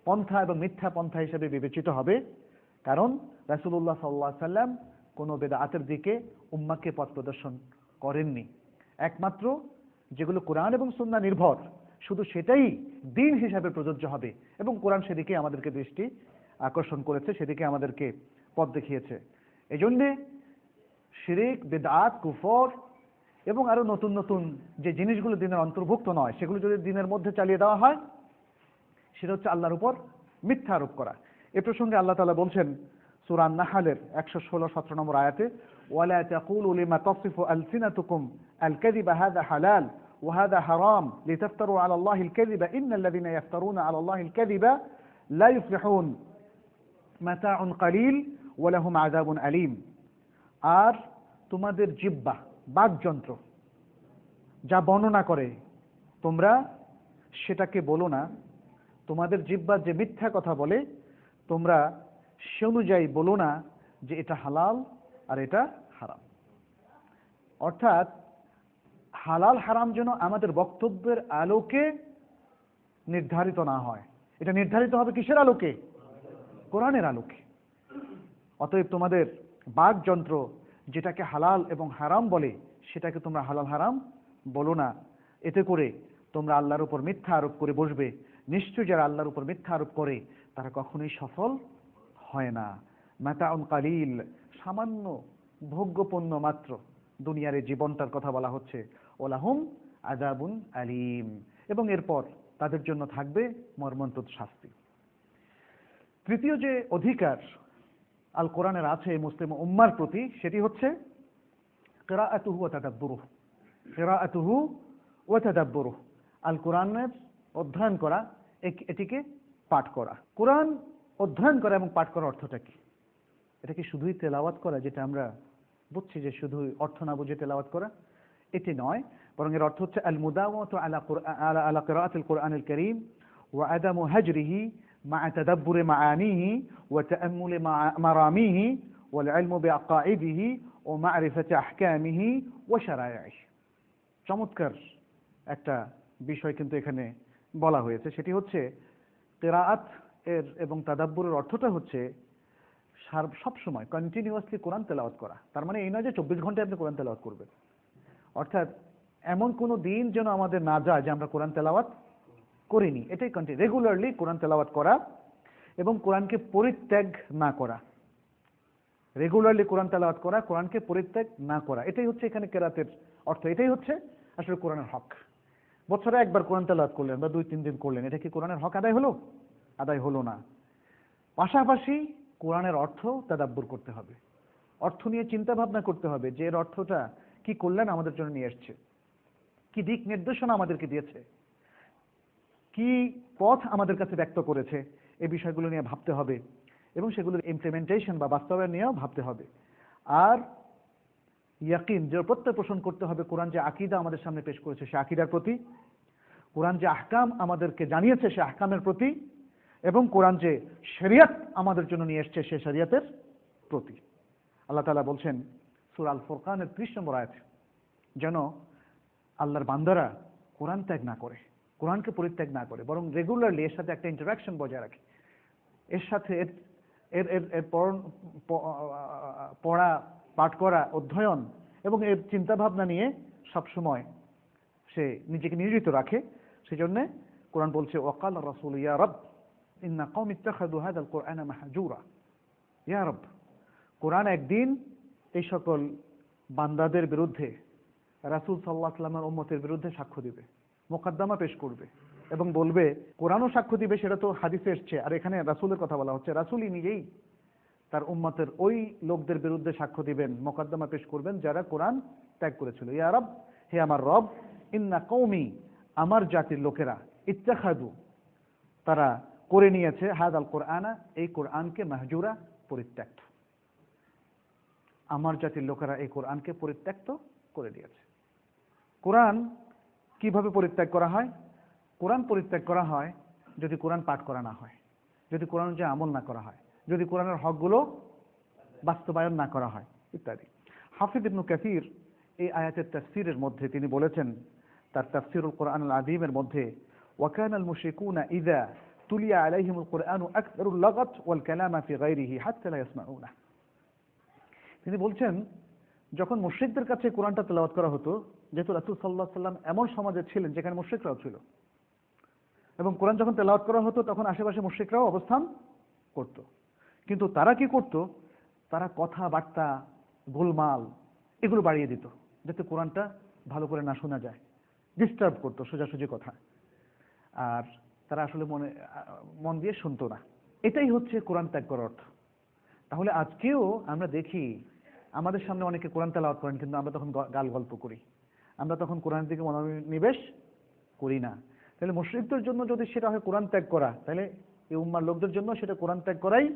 পন্থা এবং মিথ্যা পন্থা হিসেবে বিবেচিত হবে, কারণ রাসূলুল্লাহ সাল্লাল্লাহু আলাইহি সাল্লাম কোনো বিদআতের দিকে উম্মাহকে পথ প্রদর্শন করেননি। একমাত্র যেগুলো কোরআন এবং সুন্নাহ নির্ভর, শুধু সেটাই দ্বীন হিসাবে প্রযোজ্য হবে, এবং কোরআন সেদিকে আমাদেরকে দৃষ্টি আকর্ষণ করেছে, সেদিকে আমাদেরকে পথ দেখিয়েছে। এজন্যে শিরিক, বিদআত, কুফর এবং আরো নতুন নতুন যে জিনিসগুলো দ্বীনের অন্তর্ভুক্ত নয় সেগুলো যদি দ্বীনের মধ্যে চালিয়ে দেওয়া হয় সেটা হচ্ছে আল্লাহর উপর মিথ্যা আরোপ করা। এ প্রসঙ্গে আল্লাহ তাআলা বলছেন সূরা আন-নাহলের 116-17 নম্বর আয়াতে, ওয়ালা তাকুলু লিমা তাসিফু আলসিনাতুকুম আল-কাযিবা হাযা হালাল ওয়া হাযা হারাম লিতাফতারু আলা আল্লাহিল কাযিবা ইন্নাল্লাযীনা ইফতারুনা আলা আল্লাহিল কাযিবা লা ইফলিহুন মাতাউন কালিল ওয়া লাহুম আযাবুন আলীম। আর তোমাদের জিহ্বা, বাকযন্ত্র যা বর্ণনা করে তোমরা সেটাকে বলো না, তোমাদের জিহ্বা যে মিথ্যা কথা বলে তোমরা সে অনুযায়ী বলো না যে এটা হালাল আর এটা হারাম। অর্থাৎ হালাল হারাম যেন আমাদের বক্তব্যের আলোকে নির্ধারিত না হয়, এটা নির্ধারিত হবে কিসের আলোকে? কোরআনের আলোকে। অতএব তোমাদের বাকযন্ত্র যেটাকে হালাল এবং হারাম বলে সেটাকে তোমরা হালাল হারাম বলো না, এতে করে তোমরা আল্লাহর উপর মিথ্যা আরোপ করে বসবে। নিশ্চয় যারা আল্লাহর উপর মিথ্যা আরোপ করে তারা কখনোই সফল হয় না। মাতাউন কালিল, সামান্য ভোগ্যপণ্য মাত্র, দুনিয়ার এই জীবনটার কথা বলা হচ্ছে। ওয়ালাহুম আযাবুন আলীম, এবং এরপর তাদের জন্য থাকবে মর্মন্তুদ শাস্তি। তৃতীয় যে অধিকার আল কোরআনের আছে মুসলিম উম্মার প্রতি সেটি হচ্ছে কিরাআতুহু ওয়া তাদাব্বুরুহু। কিরাআতুহু ওয়া তাদাব্বুরুহু, আল কোরআনের অধ্যয়ন করা, এটিকে পাঠ করা। কোরআন অধ্যয়ন করা এবং পাঠ করার অর্থটা কি? এটা কি শুধুই তেলাওয়াত করা, যেটা আমরা বুঝছি যে শুধু অর্থ না বুঝে তেলাওয়াত করা? এটি নয়, বরং এর অর্থ হচ্ছে আল মুদাওয়াতু আলা কিরাআতিল কোরআনিল কারীম ওয়া আদামু হাজরিহি مع تدبر معانيه وتأمل مراميه والعلم بعقائده ومعرفة أحكامه وشرائعه। চমৎকার একটা বিষয় কিন্তু এখানে বলা হয়েছে, সেটি হচ্ছে কিরাআত এর এবং তাদাব্বুরের অর্থটা হচ্ছে সব সময় কন্টিনিউয়াসলি কোরআন তেলাওয়াত করা। তার মানে এই নয় যে 24 ঘন্টায় আপনি কোরআন তেলাওয়াত করবেন, অর্থাৎ এমন কোনো দিন যেন আমাদের না যায় যে আমরা কোরআন তেলাওয়াত করিনি। এটাই রেগুলারলি কোরআন তেলাওয়াত করা এবং কোরআনকে পরিত্যাগ না করা। রেগুলারলি কোরআন তেলাওয়াত করা, কোরআনকে পরিত্যাগ না করা, এটাই হচ্ছে এখানে কেরাতের অর্থ। এটাই হচ্ছে আসলে কোরআনের হক। বছরে একবার কোরআন তেলাওয়াত করলেন বা 2-3 দিন করলেন, এটা কি কোরআনের হক আদায় হলো? আদায় হলো না। পাশাপাশি কোরআনের অর্থ তাদাব্বুর করতে হবে, অর্থ নিয়ে চিন্তা ভাবনা করতে হবে যে এর অর্থটা কি কল্যাণ আমাদের জন্য নিয়ে এসছে, কি দিক নির্দেশনা আমাদেরকে দিয়েছে, কি পথ আমাদের কাছে ব্যক্ত করেছে, এই বিষয়গুলো নিয়ে ভাবতে হবে এবং সেগুলোর ইমপ্লিমেন্টেশন বা বাস্তবায়ন নিয়েও ভাবতে হবে। আর ইয়াকিন, যে প্রত্যয় পোষণ করতে হবে কোরআন যে আকীদা আমাদের সামনে পেশ করেছে সে আকীদার প্রতি, কোরআন যে আহকাম আমাদেরকে জানিয়েছে সে আহকামের প্রতি, এবং কোরআন যে শরিয়ত আমাদের জন্য নিয়ে এসছে সে শরিয়তের প্রতি। আল্লাহ তাআলা বলছেন সূরা আল ফুরকানের 30 নম্বর আয়াত, যেন আল্লাহর বান্দারা কোরআন ত্যাগ না করে, কোরআনকে পরিত্যাগ না করে, বরং রেগুলারলি এর সাথে একটা ইন্টারাকশন বজায় রাখে, এর সাথে এর এর এর পড়া, পাঠ করা, অধ্যয়ন এবং এর চিন্তাভাবনা নিয়ে সবসময় সে নিজেকে নিয়োজিত রাখে। সেজন্য কোরআন বলছে ওয়াকাল রাসূল ইয়া রব ইন্না কওমি ইত্তাখাযু হাযাল কুরআনা মাহজুরা। ইয়া রব, কোরআন একদিন এই সকল বান্দাদের বিরুদ্ধে, রাসূল সাল্লাল্লাহু আলাইহি ওয়াসাল্লামের উম্মতের বিরুদ্ধে সাক্ষ্য দিবে, মোকদ্দমা পেশ করবে এবং বলবে, কোরআনও সাক্ষ্য দিবে, সেটা তো হাদিসে এসছে, আর এখানে রাসূলের কথা বলা হচ্ছে, রাসূলই নিজেই তার উম্মতের ওই লোকদের বিরুদ্ধে সাক্ষ্য দিবেন, মোকদ্দমা পেশ করবেন যারা কোরআন ত্যাগ করেছিল। ইয়া রব, হে আমার রব, ইন্না কওমি, আমার জাতির লোকেরা, ইত্তাখাযু, তারা করে নিয়েছে, হাযাল কুরআনা, এই কোরআনকে, মাহজুরা, পরিত্যক্ত। আমার জাতির লোকেরা এই কোরআনকে পরিত্যক্ত করে দিয়েছে। কোরআন কিভাবে পরিত্যাগ করা হয়? কোরআন পরিত্যাগ করা হয় যদি কোরআন পাঠ করা না হয়, যদি কোরআন যে আমল না করা হয়, যদি কোরআনের হকগুলো বাস্তবায়ন না করা হয়, ইত্যাদি। হাফিজ ইবনে কাসির এই আয়াতের তাফসীরের মধ্যে তিনি বলেছেন, তার তাফসীরুল কোরআনুল আযীমের মধ্যে, ওয়াকানাল মুশরিকুনা ইযা তুলিয়া আলাইহিমুল কুরআনু আকসারুল লাগাত ওয়াল কালামা ফি গায়রিহি হাত্তা লা ইয়াসমাউনা। তিনি বলছেন, যখন মুশরিকদের কাছে কোরআনটা তেলাওয়াত করা হতো, যেহেতু রাসূল সাল্লাল্লাহু আলাইহি ওয়াসাল্লাম এমন সমাজে ছিলেন যেখানে মুশরিকরাও ছিল, এবং কোরআন যখন তেলাওয়াত করা হতো তখন আশেপাশে মুশরিকরাও অবস্থান করত, কিন্তু তারা কি করত? তারা কথাবার্তা, গোলমাল এগুলো বাড়িয়ে দিত যাতে কোরআনটা ভালো করে না শোনা যায়, ডিস্টার্ব করতো সোজাসুজি কথা, আর তারা আসলে মন দিয়ে শুনতো না। এটাই হচ্ছে কোরআন ত্যাগ করার অর্থ। তাহলে আজকেও আমরা দেখি আমাদের সামনে অনেকে কোরআন তেলাওয়াত করেন, কিন্তু আমরা তখন গাল গল্প করি, আমরা তখন কোরআনের দিকে মনোনিবেশ করি না। তাহলে মুশরিকদের জন্য যদি সেটা হয় কোরআন ত্যাগ করা, তাহলে এই উম্মার লোকদের জন্য সেটা কোরআন ত্যাগ করাই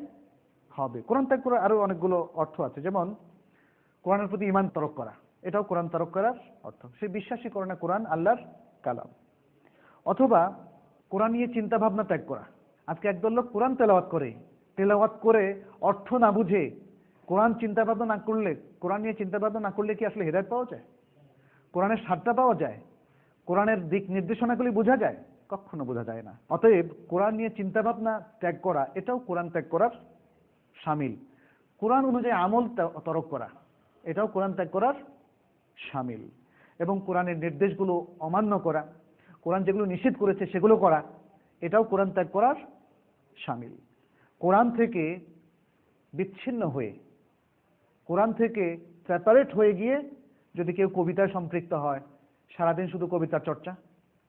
হবে। কোরআন ত্যাগ করার আরো অনেকগুলো অর্থ আছে, যেমন কোরআনের প্রতি ঈমান তরক করা, এটাও কোরআন তরক করার অর্থ। সে বিশ্বাসই করে না কোরআন আল্লাহর কালাম। অথবা কোরআন নিয়ে চিন্তা ভাবনা ত্যাগ করা। আজকে একদল লোক কোরআন তেলাওয়াত করে অর্থ না বুঝে কোরআন চিন্তা ভাবনা না করলে, কোরআন নিয়ে চিন্তা ভাবনা না করলে কি আসলে হেদায়েত পাওয়া যায়? কোরআনের স্বাদটা পাওয়া যায়? কোরআনের দিক নির্দেশনাগুলি বোঝা যায়? কখনো বোঝা যায় না। অতএব কোরআন নিয়ে চিন্তা ভাবনা ত্যাগ করা এটাও কোরআন ত্যাগ করার শামিল। কোরআন অনুযায়ী আমল তরক করা এটাও কোরআন ত্যাগ করার শামিল। এবং কোরআনের নির্দেশগুলো অমান্য করা, কোরআন যেগুলো নিষেধ করেছে সেগুলো করা, এটাও কোরআন ত্যাগ করার শামিল। কোরআন থেকে বিচ্ছিন্ন হয়ে, কোরআন থেকে সেপারেট হয়ে গিয়ে যদি কেউ কবিতায় সম্পৃক্ত হয়, সারাদিন শুধু কবিতার চর্চা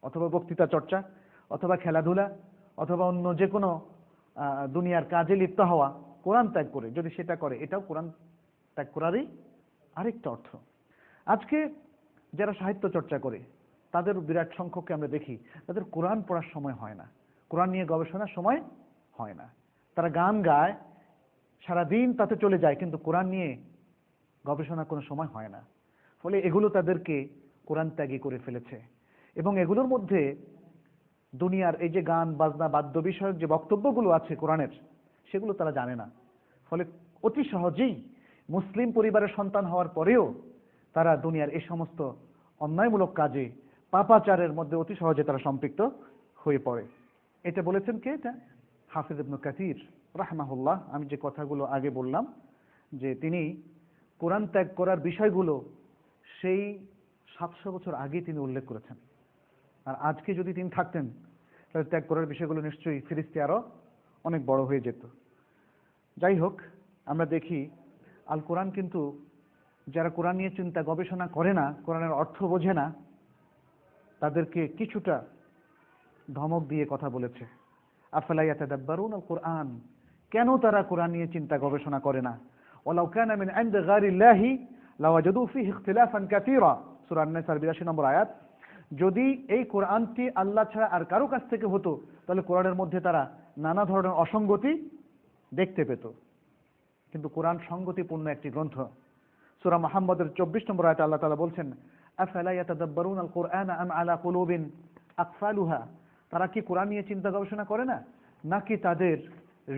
অথবা বক্তৃতা চর্চা অথবা খেলাধুলা অথবা অন্য যে কোনো দুনিয়ার কাজে লিপ্ত হওয়া, কোরআন ত্যাগ করে যদি সেটা করে, এটাও কোরআন ত্যাগ করারই আরেকটা অর্থ। আজকে যারা সাহিত্য চর্চা করে তাদের বিরাট সংখ্যককে আমরা দেখি তাদের কোরআন পড়ার সময় হয় না, কোরআন নিয়ে গবেষণার সময় হয় না। তারা গান গায়, সারাদিন তাতে চলে যায়, কিন্তু কোরআন নিয়ে গবেষণার কোনো সময় হয় না। ফলে এগুলো তাদেরকে কোরআন ত্যাগী করে ফেলেছে। এবং এগুলোর মধ্যে দুনিয়ার এই যে গান বাজনা বাদ্য বিষয়ক যে বক্তব্যগুলো আছে কোরআনের, সেগুলো তারা জানে না। ফলে অতি সহজেই মুসলিম পরিবারের সন্তান হওয়ার পরেও তারা দুনিয়ার এই সমস্ত অন্যায়মূলক কাজে, পাপাচারের মধ্যে অতি সহজে তারা সম্পৃক্ত হয়ে পড়ে। এটা বলেছেন কে? এটা হাফিজ ইবনে কাসির রাহমাহুল্লাহ। আমি যে কথাগুলো আগে বললাম যে তিনি কোরআন ত্যাগ করার বিষয়গুলো সেই 700 বছর আগে তিনি উল্লেখ করেছেন, আর আজকে যদি তিনি থাকতেন তাহলে ত্যাগ করার বিষয়গুলো নিশ্চয়ই ফিরিস্তি আরো অনেক বড় হয়ে যেত। যাই হোক, আমরা দেখি আল কোরআন কিন্তু যারা কোরআন নিয়ে চিন্তা গবেষণা করে না, কোরআনের অর্থ বোঝে না, তাদেরকে কিছুটা ধমক দিয়ে কথা বলেছে। আফালা ইয়াতাদাব্বারুন আল কোরআন, কেন তারা কোরআন নিয়ে চিন্তা গবেষণা করে না? ওয়ালাউ কানা মিন ইনদি গায়রিল্লাহি লাওয়াজাদু ফীহি ইখতিলাফান কাসীরা, সূরা আন-নিসার 82 নম্বর আয়াত। যদি এই কোরআনটি আল্লাহ ছাড়া আর কারো কাছ থেকে হতো তাহলে কোরআনের মধ্যে তারা নানা ধরনের অসঙ্গতি দেখতে পেত। কিন্তু কোরআন সঙ্গতিপূর্ণ একটি গ্রন্থ। সূরা মুহাম্মদের 24 নম্বর আয়াতে আল্লাহ তাআলা বলছেন, আফালা ইয়াতাদাব্বারুন আল কোরআন আম আলা কুলুবিন আকফালুহা, তারা কি কোরআন নিয়ে চিন্তা গবেষণা করে না, নাকি তাদের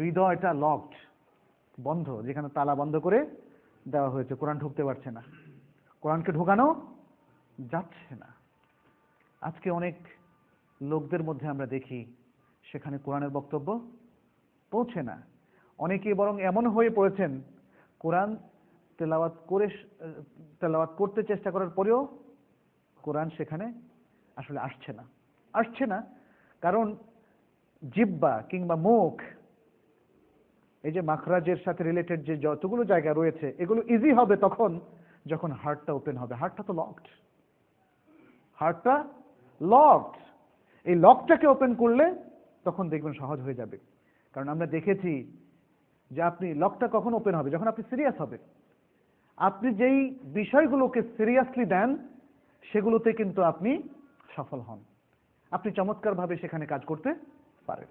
হৃদয়টা লকড, বন্ধ, যেখানে তালা বন্ধ করে দেওয়া হয়েছে, কোরআন ঢুকতে পারছে না, কোরআনকে ঢোকানো যাচ্ছে না। আজকে অনেক লোকদের মধ্যে আমরা দেখি সেখানে কোরআনের বক্তব্য পৌঁছে না। অনেকে বরং এমন হয়ে পড়েছেন, কোরআন তেলাওয়াত করতে চেষ্টা করার পরেও কোরআন সেখানে আসলে আসছে না। কারণ জিহ্বা কিংবা মুখ, এই যে মাখরাজের সাথে রিলেটেড যে যতগুলো জায়গা রয়েছে, এগুলো ইজি হবে তখন যখন হার্টটা ওপেন হবে। হার্টটা তো লকড, এই লকটাকে ওপেন করলে তখন দেখবেন সহজ হয়ে যাবে। কারণ আমরা দেখেছি যে আপনি লকটা কখন ওপেন হবে, যখন আপনি সিরিয়াস হবে। আপনি যেই বিষয়গুলোকে সিরিয়াসলি দেন সেগুলোতে কিন্তু আপনি সফল হন, আপনি চমৎকারভাবে সেখানে কাজ করতে পারেন।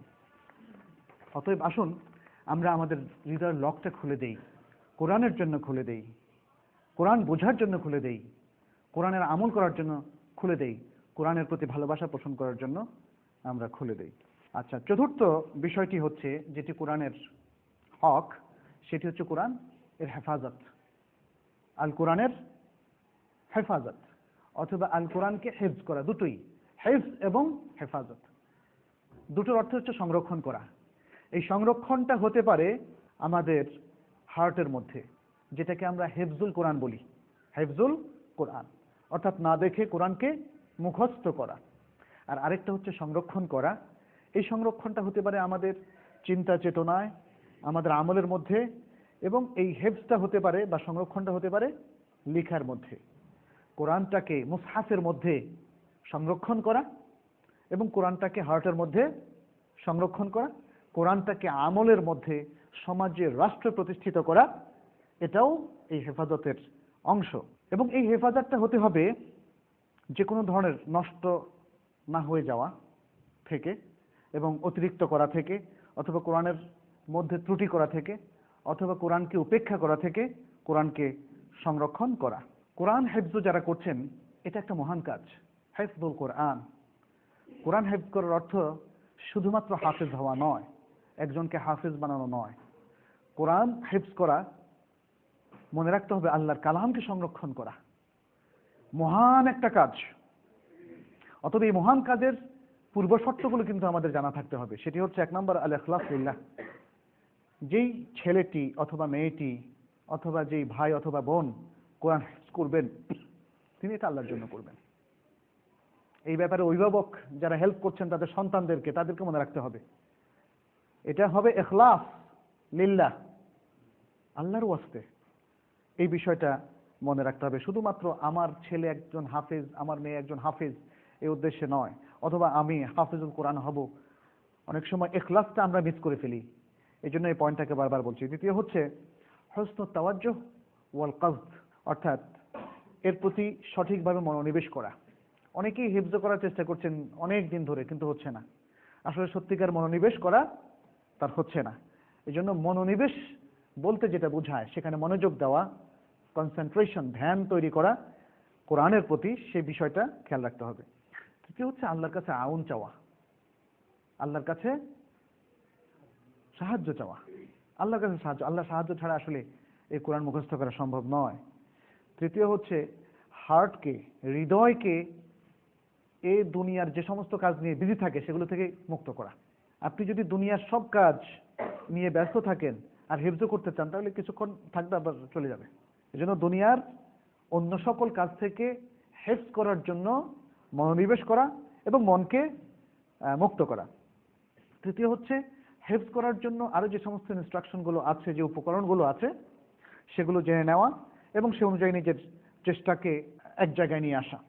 অতএব আসুন আমরা আমাদের হৃদয়ের লকটা খুলে দেই, কোরআনের জন্য খুলে দেই, কোরআন বোঝার জন্য খুলে দেই, কোরআনের আমল করার জন্য খুলে দেই, কোরআনের প্রতি ভালোবাসা পোষণ করার জন্য আমরা খুলে দেই। আচ্ছা, চতুর্থ বিষয়টি হচ্ছে যেটি কোরআনের হক, সেটি হচ্ছে কোরআন এর হেফাজত। আল কোরআনের হেফাজত অথবা আল কোরআনকে হেফজ করা, দুটোই, হেফজ এবং হেফাজত, দুটোর অর্থ হচ্ছে সংরক্ষণ করা। এই সংরক্ষণটা হতে পারে আমাদের হার্টের মধ্যে, যেটাকে আমরা হেফজুল কোরআন বলি। হেফজুল কোরআন অর্থাৎ না দেখে কোরআনকে মুখস্থ করা। আর আরেকটা হচ্ছে সংরক্ষণ করা। এই সংরক্ষণটা হতে পারে আমাদের চিন্তা চেতনায়, আমাদের আমলের মধ্যে, এবং এই হেফজটা হতে পারে বা সংরক্ষণটা হতে পারে লেখার মধ্যে। কোরআনটাকে মুসহাফের মধ্যে সংরক্ষণ করা এবং কোরআনটাকে হার্টের মধ্যে সংরক্ষণ করা, কোরআনটাকে আমলের মধ্যে সমাজে রাষ্ট্র প্রতিষ্ঠিত করা, এটাও এই হেফাজতের অংশ। এবং এই হেফাজতটা হতে হবে যে কোনো ধরনের নষ্ট না হয়ে যাওয়া থেকে, এবং অতিরিক্ত করা থেকে, অথবা কোরআনের মধ্যে ত্রুটি করা থেকে, অথবা কোরআনকে উপেক্ষা করা থেকে কোরআনকে সংরক্ষণ করা। কোরআন হেফজ যারা করছেন, এটা একটা মহান কাজ, হেফজুল কোরআন। কোরআন হেফজ করার অর্থ শুধুমাত্র হাফেজ হওয়া নয়, একজনকে হাফেজ বানানো নয়। কোরআন হেফজ করা, মনে রাখতে হবে, আল্লাহর কালামকে সংরক্ষণ করা, মহান একটা কাজ। অতএব এই মহান কাজের পূর্ব শর্তগুলো কিন্তু আমাদের জানা থাকতে হবে। সেটি হচ্ছে, এক নম্বর, আল ইখলাস লিল্লাহ। যেই ছেলেটি অথবা মেয়েটি অথবা যেই ভাই অথবা বোন কোরআন হেফজ করবেন, তিনি এটা আল্লাহর জন্য করবেন। এই ব্যাপারে অভিভাবক যারা হেল্প করছেন তাদের সন্তানদেরকে, তাদেরকে মনে রাখতে হবে এটা হবে ইখলাস লিল্লাহ, আল্লাহর ওয়াস্তে। এই বিষয়টা মনে রাখতে হবে। শুধুমাত্র আমার ছেলে একজন হাফেজ, আমার মেয়ে একজন হাফেজ, এই উদ্দেশ্যে নয়, অথবা আমি হাফেজুল কোরআন হব। অনেক সময় ইখলাসটা আমরা মিস করে ফেলি, এই জন্য এই পয়েন্টটাকে বারবার বলছি। দ্বিতীয় হচ্ছে হুসনুত তাওয়াজ্জুহ ওয়াল কসদ, অর্থাৎ এর প্রতি সঠিকভাবে মনোনিবেশ করা। অনেকেই হিফজ করার চেষ্টা করছেন অনেক দিন ধরে, কিন্তু হচ্ছে না। আসলে সত্যিকার মনোনিবেশ করা তার হচ্ছে না। এই জন্য মনোনিবেশ বলতে যেটা বোঝায়, সেখানে মনোযোগ দেওয়া, কনসেন্ট্রেশন, ধ্যান তৈরি করা কোরআনের প্রতি, সেই বিষয়টা খেয়াল রাখতে হবে। তৃতীয় হচ্ছে আল্লাহর কাছে আউন চাওয়া, আল্লাহর কাছে সাহায্য চাওয়া, আল্লাহর কাছে সাহায্য। আল্লাহর সাহায্য ছাড়া আসলে এই কোরআন মুখস্থ করা সম্ভব নয়। তৃতীয় হচ্ছে হার্টকে, হৃদয়কে এই দুনিয়ার যে সমস্ত কাজ নিয়ে বিজি থাকে সেগুলো থেকে মুক্ত করা। আপনি যদি দুনিয়ার সব কাজ নিয়ে ব্যস্ত থাকেন আর হেফজ করতে চান, তাহলে কিছুক্ষণ থাকবে আবার চলে যাবে। এজন্য দুনিয়ার অন্য সকল কাজ থেকে হেফজ করার জন্য মনোনিবেশ করা এবং মনকে মুক্ত করা। তৃতীয় হচ্ছে হেফজ করার জন্য আরো যে সমস্ত ইনস্ট্রাকশনগুলো আছে, যে উপকরণগুলো আছে, সেগুলো জেনে নেওয়া এবং সে অনুযায়ী নিজের চেষ্টাকে এক জায়গায় নিয়ে আসা।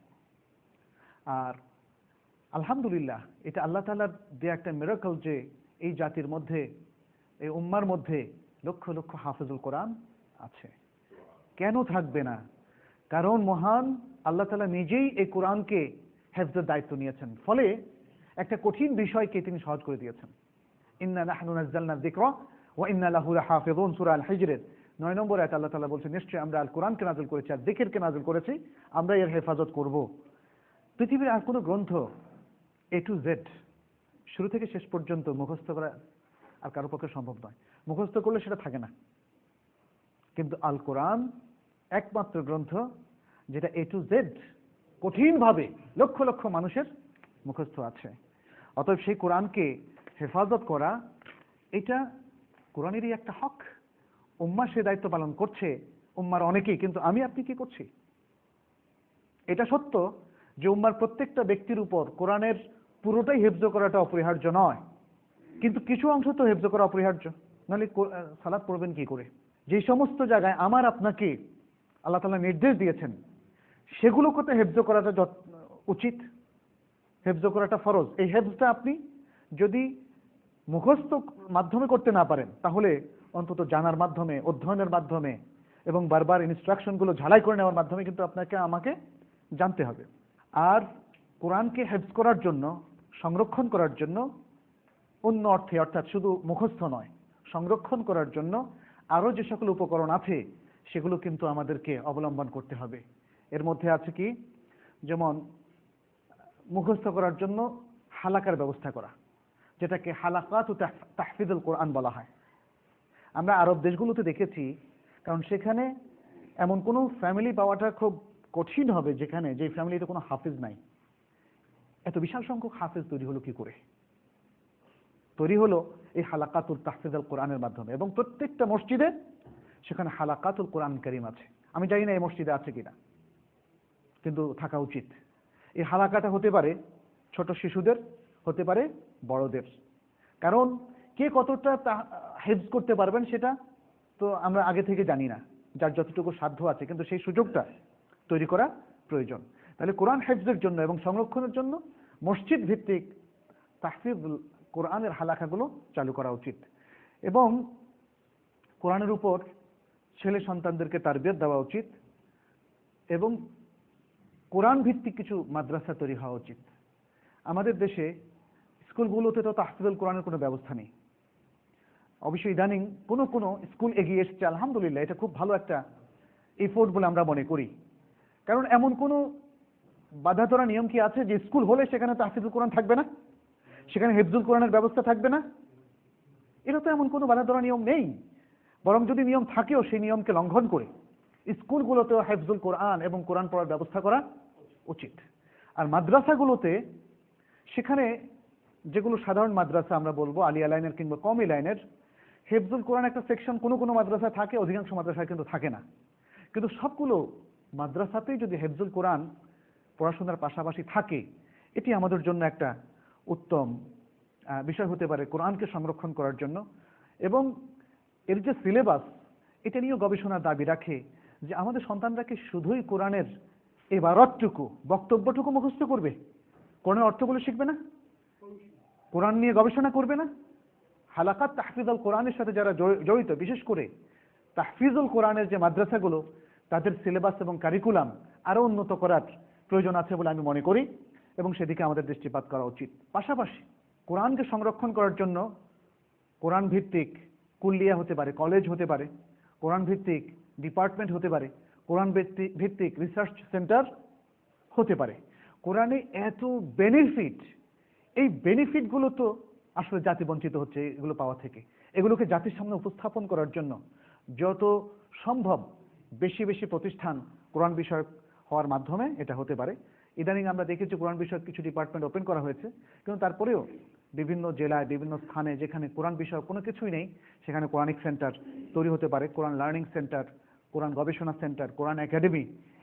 আর আলহামদুলিল্লাহ, এটা আল্লাহ তাআলার দেয়া একটা মিরাকল যে এই জাতির মধ্যে, এই উম্মার মধ্যে লক্ষ লক্ষ হাফেজুল কোরআন আছে। কেন থাকবে না? কারণ মহান আল্লাহ তাআলা নিজেই এই কোরআনকে হেফজের দায়িত্ব নিয়েছেন, ফলে একটা কঠিন বিষয়কে তিনি সহজ করে দিয়েছেন। ইন্না নাহনু নাযালনা যিকরা ওয়া ইন্না লাহু লাহাফিজুন, সূরা আল হিজরের 9 নম্বর আয়াতে আল্লাহ তাআলা বলছেন, নিশ্চয়ই আমরা আল কোরআনকে নাযিল করেছি আর যিকিরকে নাযিল করেছি, আমরা এর হেফাজত করব। পৃথিবীর আর কোনো গ্রন্থ A to Z শুরু থেকে শেষ পর্যন্ত মুখস্থ করা আর কারো পক্ষে সম্ভব নয়। মুখস্থ করলে সেটা থাকে না, কিন্তু আল কোরআন একমাত্র গ্রন্থ যেটা A to Z কঠিনভাবে লক্ষ লক্ষ মানুষের মুখস্থ আছে। অতএব সেই কোরআনকে হেফাজত করা এটা কোরআনেরই একটা হক। উম্মাহ সে দায়িত্ব পালন করছে, উম্মার অনেকেই, কিন্তু আমি আপনি কি করছি? এটা সত্য যে উম্মার প্রত্যেকটা ব্যক্তির উপর কোরআনের পুরোটাই হেফজ করাটা অপরিহার্য নয়, কিন্তু কিছু অংশ তো হেফজ করা অপরিহার্য, নাহলে সালাত পড়বেন কি করে? যে সমস্ত জায়গায় আমার আপনাকে আল্লাহ তাআলা নির্দেশ দিয়েছেন সেগুলো করতে হেফজ করাটা উচিত, হেফজ করাটা ফরজ। এই হেফজটা আপনি যদি মুখস্থ মাধ্যমে করতে না পারেন তাহলে অন্তত জানার মাধ্যমে, অধ্যয়নের মাধ্যমে এবং বারবার ইনস্ট্রাকশনগুলো ঝালাই করে নেওয়ার মাধ্যমে কিন্তু আপনাকে আমাকে জানতে হবে। আর কোরআনকে হেফজ করার জন্য, সংরক্ষণ করার জন্য অন্য অর্থে, অর্থাৎ শুধু মুখস্থ নয়, সংরক্ষণ করার জন্য আরও যে সকল উপকরণ আছে সেগুলো কিন্তু আমাদেরকে অবলম্বন করতে হবে। এর মধ্যে আছে কি, যেমন মুখস্থ করার জন্য হালাকার ব্যবস্থা করা, যেটাকে হালাকাত ও তাহফিজুল কোরআন বলা হয়। আমরা আরব দেশগুলোতে দেখেছি, কারণ সেখানে এমন কোনো ফ্যামিলি পাওয়াটা খুব কঠিন হবে যেখানে, যে ফ্যামিলিতে কোনো হাফিজ নাই। এত বিশাল সংখ্যক হাফিজ তৈরি হলো কি করে? তৈরি হলো এই হালাকাতুল তাহফিজুল কোরআনের মাধ্যমে, এবং প্রত্যেকটা মসজিদে সেখানে হালাকাতুল কোরআন কারীম আছে। আমি জানি না এই মসজিদে আছে কিনা, কিন্তু থাকা উচিত। এই হালাকাটা হতে পারে ছোট শিশুদের, হতে পারে বড়দের, কারণ কে কতটা হেফজ করতে পারবেন সেটা তো আমরা আগে থেকে জানি না, যার যতটুকু সাধ্য আছে, কিন্তু সেই সুযোগটা তৈরি করা প্রয়োজন। তাহলে কোরআন হেফজের জন্য এবং সংরক্ষণের জন্য মসজিদ ভিত্তিক তাহফিজুল কোরআনের হালাকাগুলো চালু করা উচিত, এবং কোরআনের উপর ছেলে সন্তানদেরকে তারবিয়ত দেওয়া উচিত, এবং কোরআন ভিত্তিক কিছু মাদ্রাসা তৈরি হওয়া উচিত। আমাদের দেশে স্কুলগুলোতে তো তাহফিজুল কোরআনের কোনো ব্যবস্থা নেই। অবশ্যই ইদানিং কোনো কোনো স্কুল এগিয়ে এসছে, আলহামদুলিল্লাহ, এটা খুব ভালো একটা এফোর্ট বলে আমরা মনে করি। কারণ এমন কোনো বাধা ধরা নিয়ম কি আছে যে স্কুল হলে সেখানে তাহফিজুল কোরআন থাকবে না, সেখানে হেফজুল কোরআনের ব্যবস্থা থাকবে না? এটা তো এমন কোনো বাধা ধরা নিয়ম নেই। বরং যদি নিয়ম থাকেও সেই নিয়মকে লঙ্ঘন করে স্কুলগুলোতেও হেফজুল কোরআন এবং কোরআন পড়ার ব্যবস্থা করা উচিত। আর মাদ্রাসাগুলোতে, সেখানে যেগুলো সাধারণ মাদ্রাসা আমরা বলবো, আলিয়া লাইনের কিংবা কমি লাইনের, হেফজুল কোরআন একটা সেকশন কোনো কোনো মাদ্রাসায় থাকে, অধিকাংশ মাদ্রাসায় কিন্তু থাকে না। কিন্তু সবগুলো মাদ্রাসাতেই যদি হেফজুল কোরআন পড়াশোনার পাশাপাশি থাকে, এটি আমাদের জন্য একটা উত্তম বিষয় হতে পারে কোরআনকে সংরক্ষণ করার জন্য। এবং এর যে সিলেবাস, এটা নিয়েও গবেষণার দাবি রাখে যে আমাদের সন্তানরা কি শুধুই কোরআনের ইবারতটুকু, বক্তব্যটুকু মুখস্থ করবে, কোরআনের অর্থগুলো শিখবে না, কোরআন নিয়ে গবেষণা করবে না? হালাকাত তাহফিজুল কোরআনের সাথে যারা জড়িত, বিশেষ করে তাহফিজুল কোরআনের যে মাদ্রাসাগুলো, তাদের সিলেবাস এবং কারিকুলাম আরও উন্নত করার প্রয়োজন আছে বলে আমি মনে করি, এবং সেদিকে আমাদের দৃষ্টিপাত করা উচিত। পাশাপাশি কোরআনকে সংরক্ষণ করার জন্য কোরআন ভিত্তিক কুল্লিয়া হতে পারে, কলেজ হতে পারে, কোরআন ভিত্তিক ডিপার্টমেন্ট হতে পারে, কোরআন ভিত্তিক রিসার্চ সেন্টার হতে পারে। কোরআনে এত বেনিফিট, এই বেনিফিটগুলো তো আসলে জাতি বঞ্চিত হচ্ছে এগুলো পাওয়া থেকে। এগুলোকে জাতির সামনে উপস্থাপন করার জন্য যত সম্ভব বেশি বেশি প্রতিষ্ঠান কোরআন বিষয়ক হওয়ার মাধ্যমে এটা হতে পারে। ইদানিং আমরা দেখেছি কোরআন বিষয়ক কিছু ডিপার্টমেন্ট ওপেন করা হয়েছে, কিন্তু তারপরেও বিভিন্ন জেলায়, বিভিন্ন স্থানে যেখানে কোরআন বিষয়ক কোনো কিছুই নেই, সেখানে কোরআনিক সেন্টার তৈরি হতে পারে, কোরআন লার্নিং সেন্টার, কোরআন গবেষণা সেন্টার, কোরআন একাডেমি,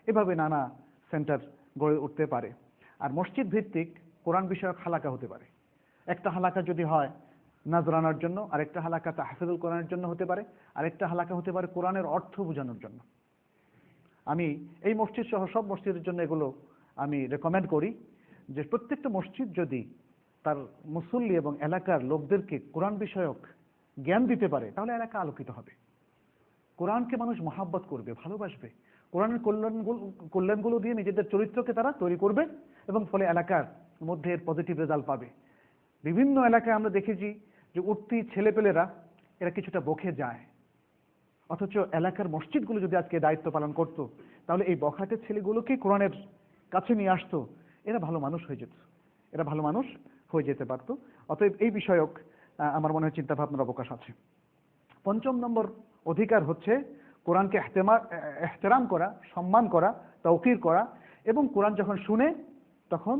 এভাবে নানা সেন্টার গড়ে উঠতে পারে। আর মসজিদ ভিত্তিক কোরআন বিষয়ক হালাকা হতে পারে। একটা হালাকা যদি হয় নাজরানার জন্য, আরেকটা হালাকা তাহফিজুল কোরআনের জন্য হতে পারে, আরেকটা হালাকা হতে পারে কোরআনের অর্থ বোঝানোর জন্য। আমি এই মসজিদ সহ সব মসজিদের জন্য এগুলো আমি রেকমেন্ড করি যে প্রত্যেকটা মসজিদ যদি তার মুসল্লি এবং এলাকার লোকদেরকে কোরআন বিষয়ক জ্ঞান দিতে পারে, তাহলে এলাকা আলোকিত হবে। কোরআনকে মানুষ মহাব্বত করবে, ভালোবাসবে, কোরআনের কল্যাণগুলো দিয়ে নিজেদের চরিত্রকে তারা তৈরি করবে, এবং ফলে এলাকার মধ্যে এর পজিটিভ রেজাল্ট পাবে। বিভিন্ন এলাকায় আমরা দেখেছি যে উঠতি ছেলেপেলেরা এরা কিছুটা বকে যায়, অথচ এলাকার মসজিদগুলো যদি আজকে দায়িত্ব পালন করতো, তাহলে এই বখাটের ছেলেগুলোকে কোরআনের কাছে নিয়ে আসতো, এরা ভালো মানুষ হয়ে যেত। এরা ভালো মানুষ হয়ে যেতে পারতো। অতএব এই বিষয়ক আমার মনে হয় চিন্তা ভাবনার অবকাশ আছে। 5 নম্বর অধিকার হচ্ছে কোরআনকে এহতেরাম করা, সম্মান করা, তাওকির করা, এবং কোরআন যখন শুনে তখন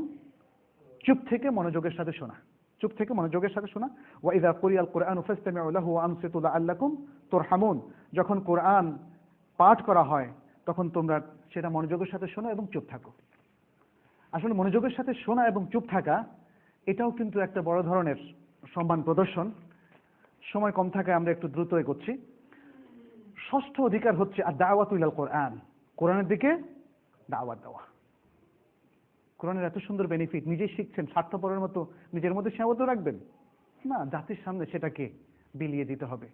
চুপ থেকে মনোযোগের সাথে শোনা, চুপ থেকে মনোযোগের সাথে শোনা। ওয়া ইযা কুরিয়াল কুরআনু ফাসতামিউ লাহু ওয়া আনসিতু লাআল্লাকুম তুরহামুন, যখন কোরআন পাঠ করা হয় তখন তোমরা সেটা মনোযোগের সাথে শোনো এবং চুপ থাকো। আসলে মনোযোগের সাথে শোনা এবং চুপ থাকা এটাও কিন্তু একটা বড় ধরনের সম্মান প্রদর্শন। সময় কম থাকায় আমরা একটু দ্রুত এগোচ্ছি। 6ষ্ঠ অধিকার হচ্ছে আদ-দাওয়াতু ইলাল কোরআন, কোরআনের দিকে দাওয়াত দেওয়া। কোরআনের এত সুন্দর বেনিফিট, নিজেই শিখছেন, স্বার্থপরের মতো নিজের মধ্যে সীমাবদ্ধ রাখবেন না, জাতির সামনে সেটাকে বিলিয়ে দিতে হবে।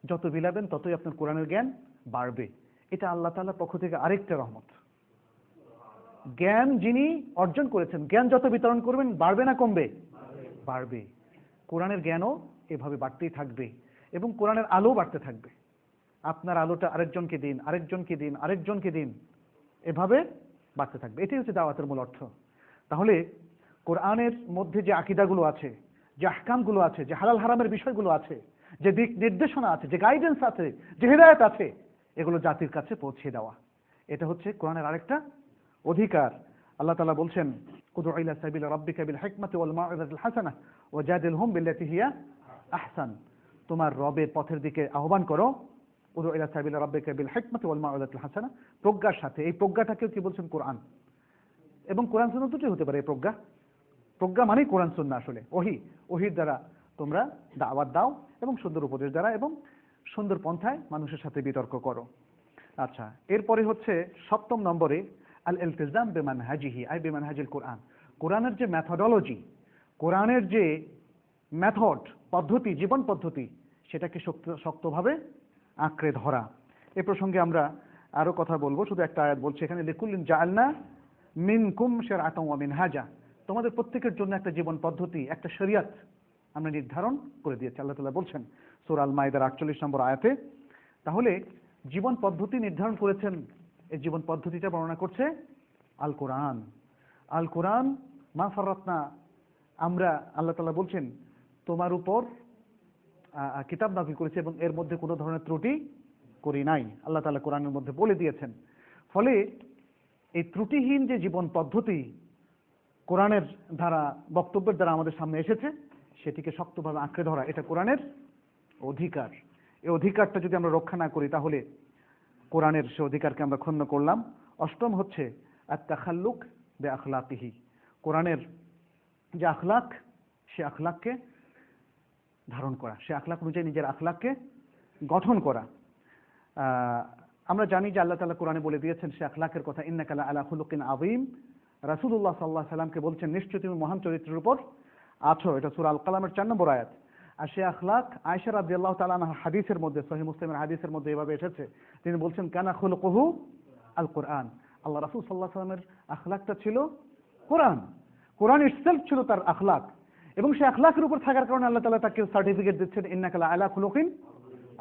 যত বিলাবেন ততই আপনার কোরআনের জ্ঞান বাড়বে। এটা আল্লাহ তাআলার পক্ষ থেকে আরেকটা রহমত। জ্ঞান যিনি অর্জন করেছেন, জ্ঞান যত বিতরণ করবেন বাড়বে না কমবে? বাড়বে। কোরআনের জ্ঞানও এভাবে বাড়তেই থাকবে এবং কোরআনের আলো বাড়তে থাকবে। আপনার আলোটা আরেকজনকে দিন, আরেকজনকে দিন, আরেকজনকে দিন, এভাবে বাড়তে থাকবে। এটাই হচ্ছে দাওয়াতের মূল অর্থ। তাহলে কোরআনের মধ্যে যে আকীদাগুলো আছে, যে আহকামগুলো আছে, যে হালাল হারামের বিষয়গুলো আছে, যে দিক নির্দেশনা আছে, যে গাইডেন্স আছে, যে হিদায়াত আছে, এগুলো জাতির কাছে পৌঁছে দেওয়া, এটা হচ্ছে কোরআনের আরেকটা অধিকার। আল্লাহ তাআলা বলছেন, উদউ ইলা সাবিলি রাব্বিকা বিল হিকমাতি ওয়াল মাউইযাতিল হাসানাহ ওয়াজাদিলহুম বিল্লাতী হিয়া আহসান। তোমার রবের পথের দিকে আহ্বান করো। উদউ ইলা সাবিলি রাব্বিকা বিল হিকমাতি ওয়াল মাউইযাতিল হাসানাহ, প্রজ্ঞার সাথে। এই প্রজ্ঞাটাকে কি বলছেন? কোরআন এবং কোরআন সুন্নাহ দুটোই হতে পারে। এই প্রজ্ঞা মানেই কোরআন সুন্নাহ, আসলে ওহির দ্বারা তোমরা দাওয়াত দাও এবং সুন্দর উপদেশ দ্বারা এবং সুন্দর পন্থায় মানুষের সাথে বিতর্ক করো। আচ্ছা, এরপরে হচ্ছে 7ম নম্বরে আল ইলতিজাম বিমানহাজিহি আই বিমানহাজিল কোরআন। কোরআনের যে মেথডোলজি, কোরআনের যে মেথড, পদ্ধতি, জীবন পদ্ধতি, সেটাকে শক্তভাবে আঁকড়ে ধরা। এ প্রসঙ্গে আমরা আরো কথা বলবো, শুধু একটা আয়াত বলছি এখানে, লিকুল্লিন জাআলনা মিনকুম শারআতান ওয়া মিনহাজা, তোমাদের প্রত্যেকের জন্য একটা জীবন পদ্ধতি, একটা শরিয়ত আমরা নির্ধারণ করে দিয়েছি। আল্লাহ তাআলা বলছেন সূরা আল মাইদার 48 নম্বর আয়াতে। তাহলে জীবন পদ্ধতি নির্ধারণ করেছেন, এই জীবন পদ্ধতিটা বর্ণনা করছে আল কোরআন। আল কোরআন মা ফাররাতনা, আমরা, আল্লাহ তাআলা বলছেন তোমার উপর কিতাব নাযিল করেছে এবং এর মধ্যে কোনো ধরনের ত্রুটি করি নাই, আল্লাহ তাআলা কোরআনের মধ্যে বলে দিয়েছেন। ফলে এই ত্রুটিহীন যে জীবন পদ্ধতি কোরআনের দ্বারা, বক্তব্যের দ্বারা আমাদের সামনে এসেছে, সেটিকে শক্তভাবে আঁকড়ে ধরা, এটা কোরআনের অধিকার। এই অধিকারটা যদি আমরা রক্ষা না করি তাহলে কোরআনের সে অধিকারকে আমরা ক্ষুণ্ণ করলাম। 8ম হচ্ছে আত-তাখাল্লুক বিআখলাকিহি, কোরআনের যে আখলাক, সে আখলাককে ধারণ করা, সে আখলাক অনুযায়ী নিজের আখলাককে গঠন করা। আমরা জানি যে আল্লাহ তাআলা কোরআনে বলে দিয়েছেন সে আখলাকের কথা, ইন্নাকা লাআলা খুলুকিন আযীম। রাসূলুল্লাহ সাল্লাল্লাহু আলাইহি সাল্লামকে বলছেন নিশ্চয়ই তুমি মহান চরিত্রের উপর আছো, এটা সূরা আল কালামের 4 নম্বর আয়াত। আর সে আখলাক আয়েশা রাদিয়াল্লাহু তাআলা আনহা হাদিসের মধ্যে, সহিহ মুসলিমের হাদিসের মধ্যে এভাবে এসেছে, তিনি বলছেন কানা খুলুকুহু আল কোরআন। আল্লাহ রাসূল সাল্লাল্লাহু আলাইহি সাল্লামের আখলাকটা ছিল কোরআন, কোরআন ইটসেলফ ছিল তার আখলাক, এবং সেই আখলাকের উপর থাকার কারণে আল্লাহ তাআলা তাকে সার্টিফিকেট দিচ্ছেন ইন্নাকা লাআলা খুলুকিন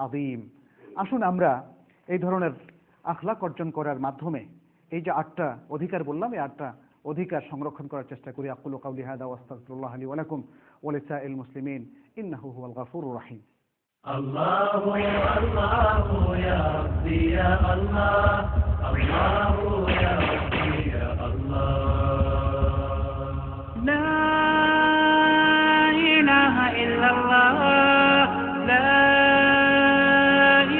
আযীম। আসুন আমরা এই ধরনের আখলাক অর্জন করার মাধ্যমে এই যে 8টা অধিকার বললাম, এই 8টা অধিকার সংরক্ষণ করার চেষ্টা করি। আকুলু কাওলি হাদা ওয়া আস্তাগফিরুল্লাহ লি ওয়া লাকুম ওয়া লিসাইল মুসলিমিন ইন্নাহু হুয়াল গফুরুর রহিম। আল্লাহু আল্লাহু ইয়া রাব্বি ইয়া আল্লাহ, আল্লাহু ইয়া রাব্বি ইয়া আল্লাহ, লা ইলাহা ইল্লাল্লাহ, লা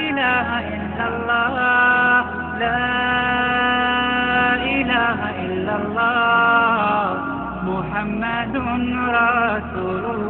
ইলাহা ইল্লাল্লাহ, লা ইলাহা ইল্লাল্লাহ, মুহাম্মাদুর রাসূলুল্লাহ।